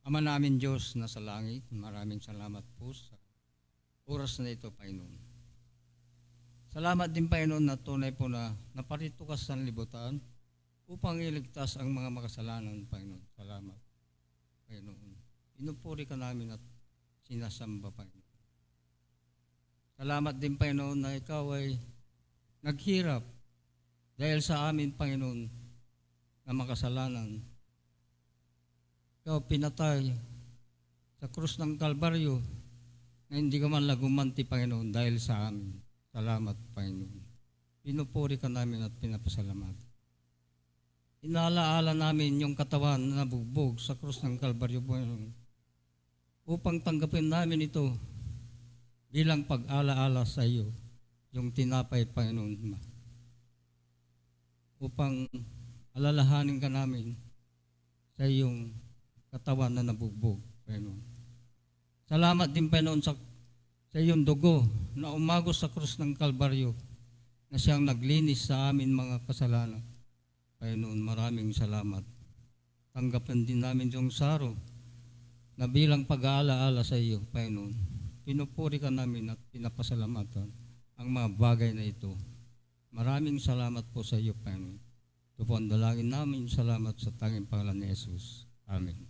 Ama namin Diyos na sa langit, maraming salamat po sa oras na ito, Panginoon. Salamat din, Panginoon, na tunay po na naparito ka sa libutan upang iligtas ang mga makasalanan, Panginoon. Salamat, Panginoon. Pinupuri ka namin at sinasamba, Panginoon. Salamat din, Panginoon, na ikaw ay naghirap dahil sa amin, Panginoon, na makasalanan. Ikaw pinatay sa krus ng Kalbaryo na hindi ka man lagumanti, Panginoon, dahil sa amin. Salamat, Panginoon. Pinupuri ka namin at pinapasalamatan. Inaalaala namin yung katawan na nabugbog sa krus ng Kalbaryo, Panginoon, upang tanggapin namin ito bilang pag-alaala sa iyo, yung tinapay, Panginoon, upang alalahanin ka namin sa iyong katawan na nabugbog, Panginoon. Salamat din, Panginoon, sa iyong dugo na umagos sa krus ng Kalbaryo na siyang naglinis sa amin mga kasalanan. Panginoon, maraming salamat. Tanggapin din namin yung saro na bilang pag-aalaala sa iyo, Panginoon. Pinupuri ka namin at pinapasalamatan ang mga bagay na ito. Maraming salamat po sa iyo, Panginoon. Ito po ang dalangin namin. Salamat sa tanging pangalan ni Jesus. Amen.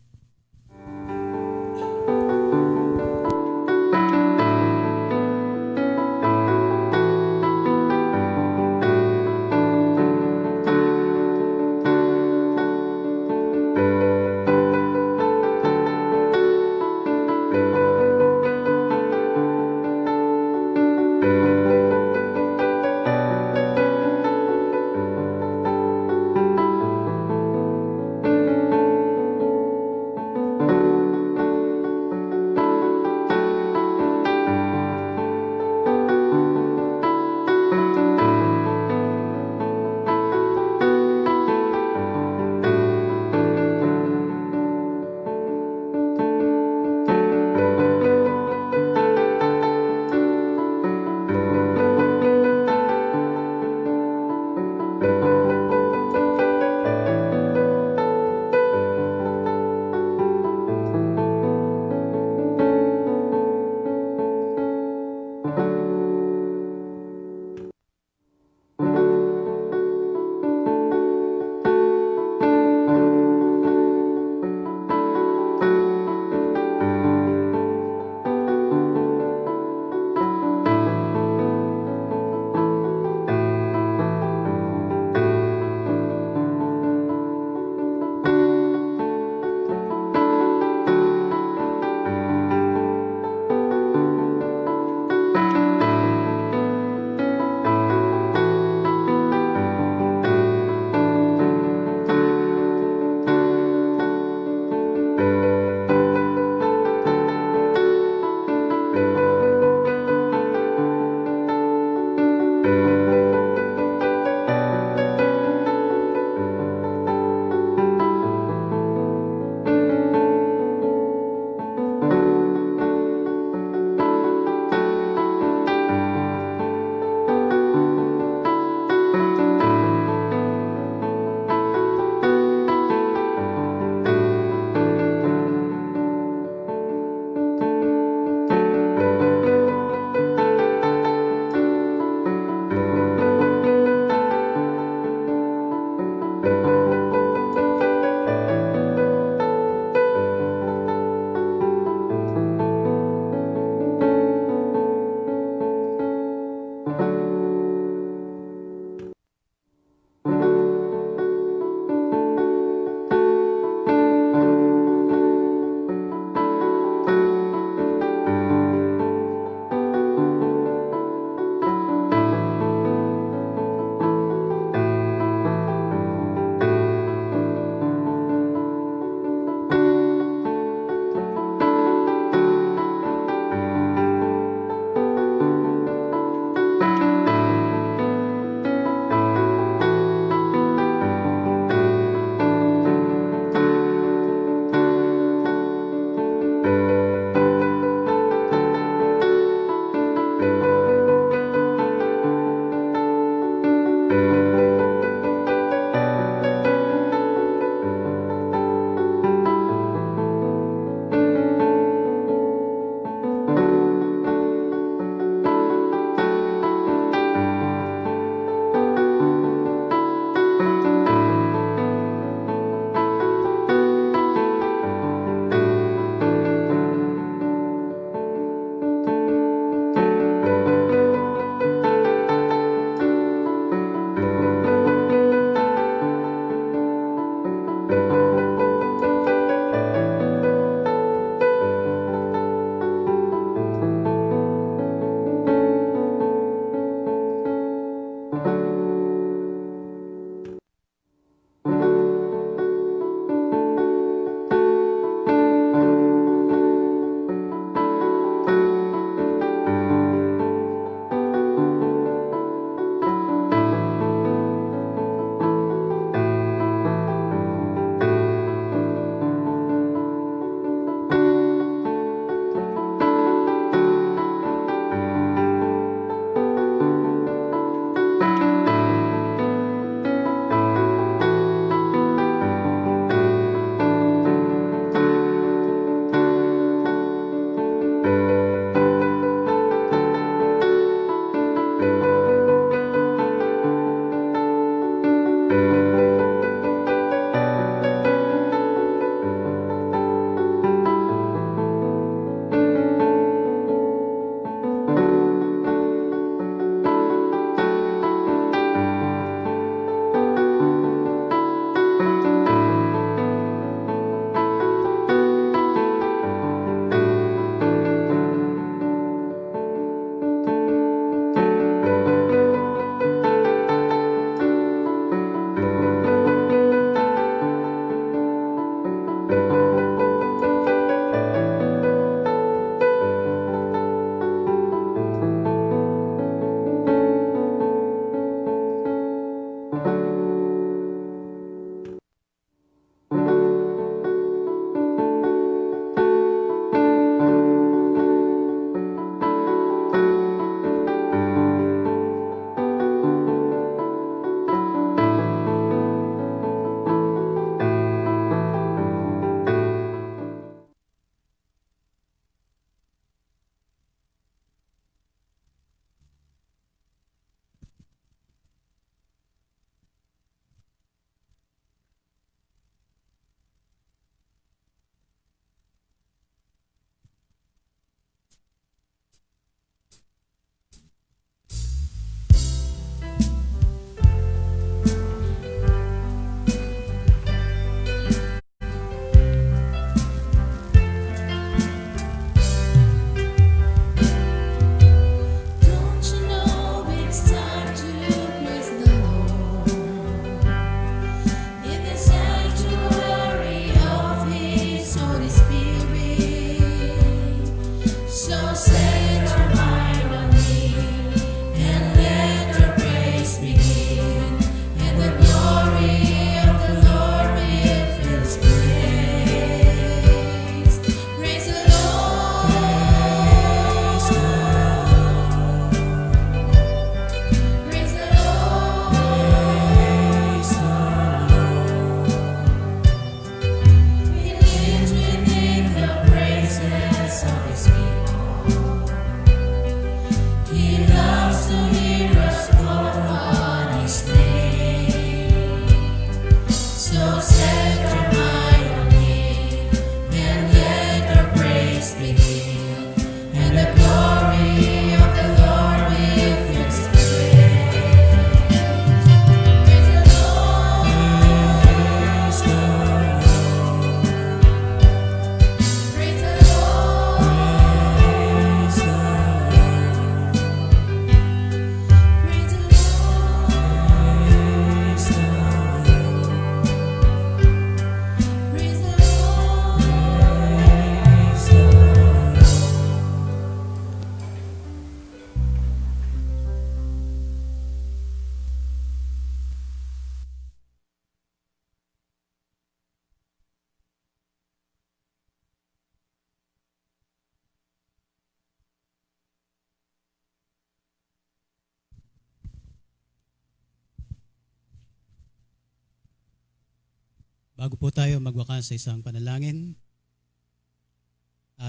Bago po tayo magwakas sa isang panalangin,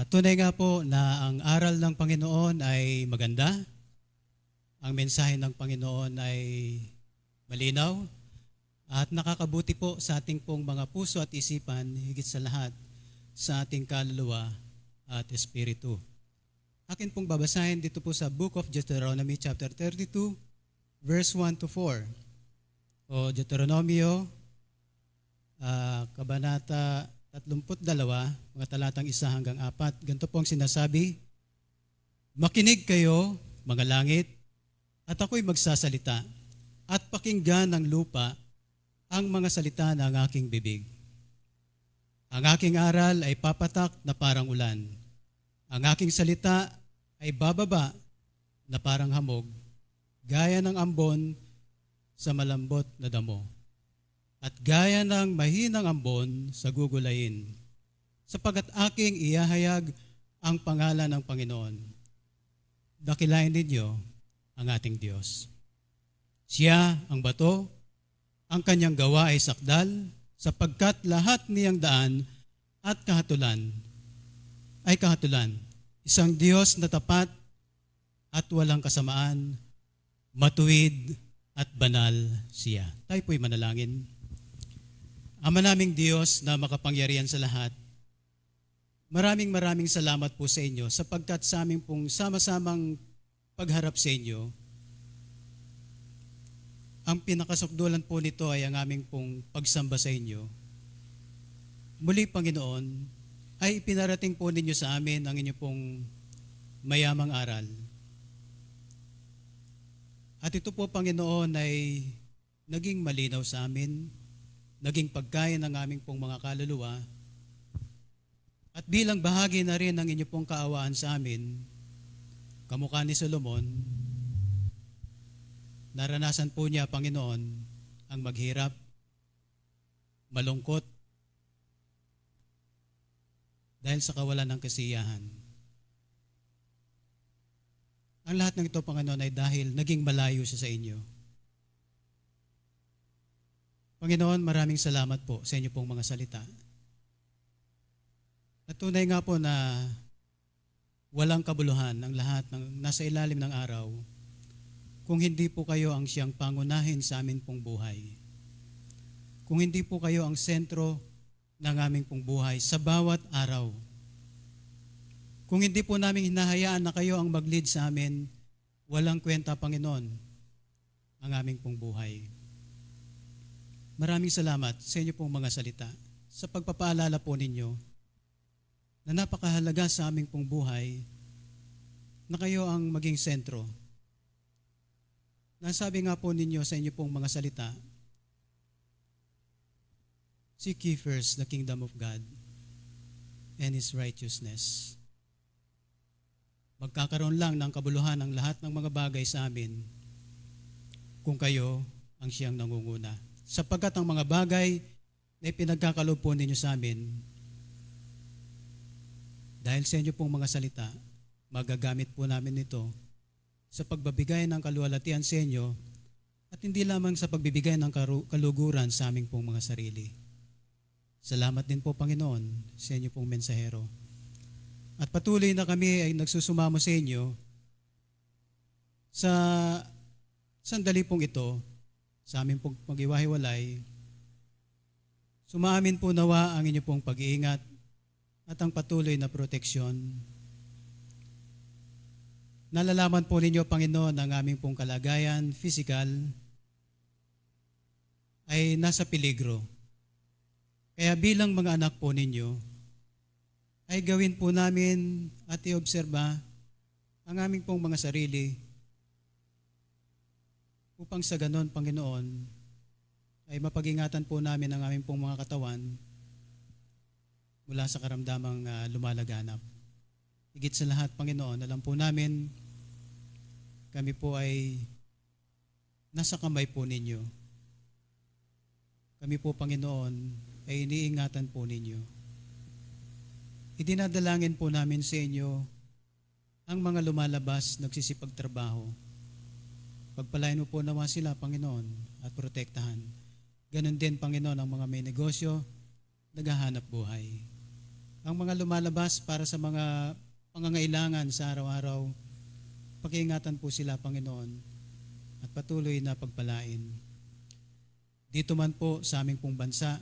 tunay nga po na ang aral ng Panginoon ay maganda. Ang mensahe ng Panginoon ay malinaw at nakakabuti po sa ating pong mga puso at isipan, higit sa lahat sa ating kaluluwa at espiritu. Akin pong babasahin dito po sa Book of Deuteronomy chapter 32, verse 1 to 4. O Deuteronomio, Kabanata 32, mga talatang 1 hanggang 4. Ganito po ang sinasabi, "Makinig kayo, mga langit, at ako'y magsasalita, at pakinggan ng lupa ang mga salita ng aking bibig. Ang aking aral ay papatak na parang ulan. Ang aking salita ay bababa na parang hamog, gaya ng ambon sa malambot na damo, at gaya ng mahinang ambon sa gugulayin, sapagkat aking iyahayag ang pangalan ng Panginoon. Dakilain ninyo ang ating Diyos. Siya ang bato, ang kanyang gawa ay sakdal, sapagkat lahat niyang daan at kahatulan ay kahatulan. Isang Diyos na tapat at walang kasamaan, matuwid at banal siya." Tayo po'y manalangin. Ama naming Diyos na makapangyarihan sa lahat, maraming salamat po sa inyo sapagkat sa aming pong sama-samang pagharap sa inyo, ang pinakasukdulan po nito ay ang aming pong pagsamba sa inyo. Muli, Panginoon, ay ipinarating po ninyo sa amin ang inyong pong mayamang aral. At ito po, Panginoon, ay naging malinaw sa amin, naging pagkain ng aming pong mga kaluluwa, at bilang bahagi na rin ng inyong pong kaawaan sa amin, kamukha ni Solomon, naranasan po niya, Panginoon, ang maghirap, malungkot, dahil sa kawalan ng kasiyahan. Ang lahat ng ito, Panginoon, ay dahil naging malayo siya sa inyo. Panginoon, maraming salamat po sa inyo pong mga salita. At tunay nga po na walang kabuluhan ang lahat ng nasa ilalim ng araw kung hindi po kayo ang siyang pangunahin sa amin pong buhay. Kung hindi po kayo ang sentro ng aming pong buhay sa bawat araw. Kung hindi po namin hinahayaan na kayo ang mag-lead sa amin, walang kwenta, Panginoon, ang aming pong buhay. Maraming salamat sa inyo pong mga salita, sa pagpapaalala po ninyo na napakahalaga sa aming pong buhay na kayo ang maging sentro. Nasabi nga po ninyo sa inyo pong mga salita, "Seek ye first the kingdom of God and His righteousness." Magkakaroon lang ng kabuluhan ang lahat ng mga bagay sa amin kung kayo ang siyang nangunguna. Sapagkat ang mga bagay na ipinagkakaloob po ninyo sa amin, dahil sa inyo pong mga salita, magagamit po namin ito sa pagbabigay ng kaluwalhatian sa inyo at hindi lamang sa pagbibigay ng kaluguran sa aming pong mga sarili. Salamat din po, Panginoon, sa inyo pong mensahero. At patuloy na kami ay nagsusumamo sa inyo sa sandali pong ito, sa aming pong pag-iwahiwalay. Sumaamin po nawa ang inyo pong pag-iingat at ang patuloy na proteksyon. Nalalaman po ninyo, Panginoon, ang aming pong kalagayan, physical, ay nasa peligro. Kaya bilang mga anak po ninyo, ay gawin po namin at iobserba ang aming pong mga sarili upang sa ganon, Panginoon, ay mapag-ingatan po namin ang aming pong mga katawan mula sa karamdamang lumalaganap. Higit sa lahat, Panginoon, alam po namin kami po ay nasa kamay po ninyo. Kami po, Panginoon, ay iniingatan po ninyo. Idinadalangin po namin sa inyo ang mga lumalabas, nagsisipagtrabaho. Pagpalain mo po nawa sila, Panginoon, at protektahan. Ganon din, Panginoon, ang mga may negosyo naghahanap buhay. Ang mga lumalabas para sa mga pangangailangan sa araw-araw, pakiingatan po sila, Panginoon, at patuloy na pagpalain. Dito man po sa aming pong bansa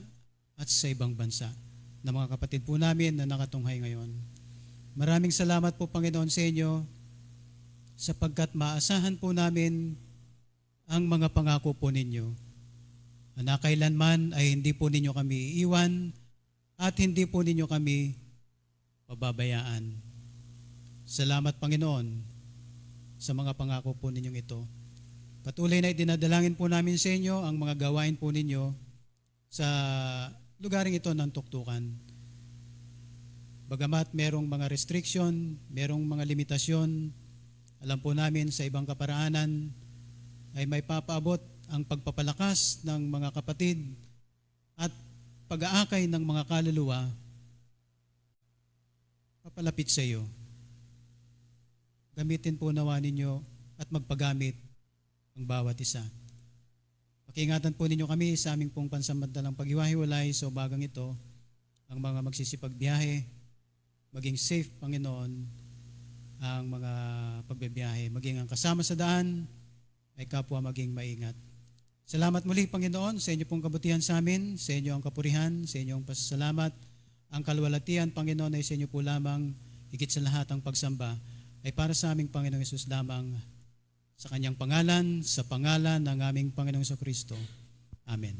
at sa ibang bansa na mga kapatid po namin na nakatunghay ngayon. Maraming salamat po, Panginoon, sa inyo sapagkat maasahan po namin ang mga pangako po ninyo na kailanman ay hindi po ninyo kami iiwan at hindi po ninyo kami pababayaan. Salamat, Panginoon, sa mga pangako po ninyong ito. Patuloy na idinadalangin po namin sa inyo ang mga gawain po ninyo sa lugaring ito ng tuktukan. Bagamat merong mga restriction, merong mga limitasyon, alam po namin sa ibang kaparaanan ay may papaabot ang pagpapalakas ng mga kapatid at pag-aakay ng mga kaluluwa papalapit sa iyo. Gamitin po nawa ninyo at magpagamit ang bawat isa. Pakiingatan po ninyo kami sa aming pong pansamantalang paghiwa-hiwalay sa umagang ito, ang mga magsisipagbiyahe, maging safe, Panginoon, ang mga pagbibiyahe, maging ang kasama sa daan, ay kapwa maging maingat. Salamat muli, Panginoon, sa inyo pong kabutihan sa amin, sa inyo ang kapurihan, sa inyo ang pasasalamat, ang kalwalatian, Panginoon, ay sa inyo po lamang, higit sa lahat ang pagsamba, ay para sa aming Panginoong Hesus lamang, sa kanyang pangalan, sa pangalan ng aming Panginoong Kristo. Amen.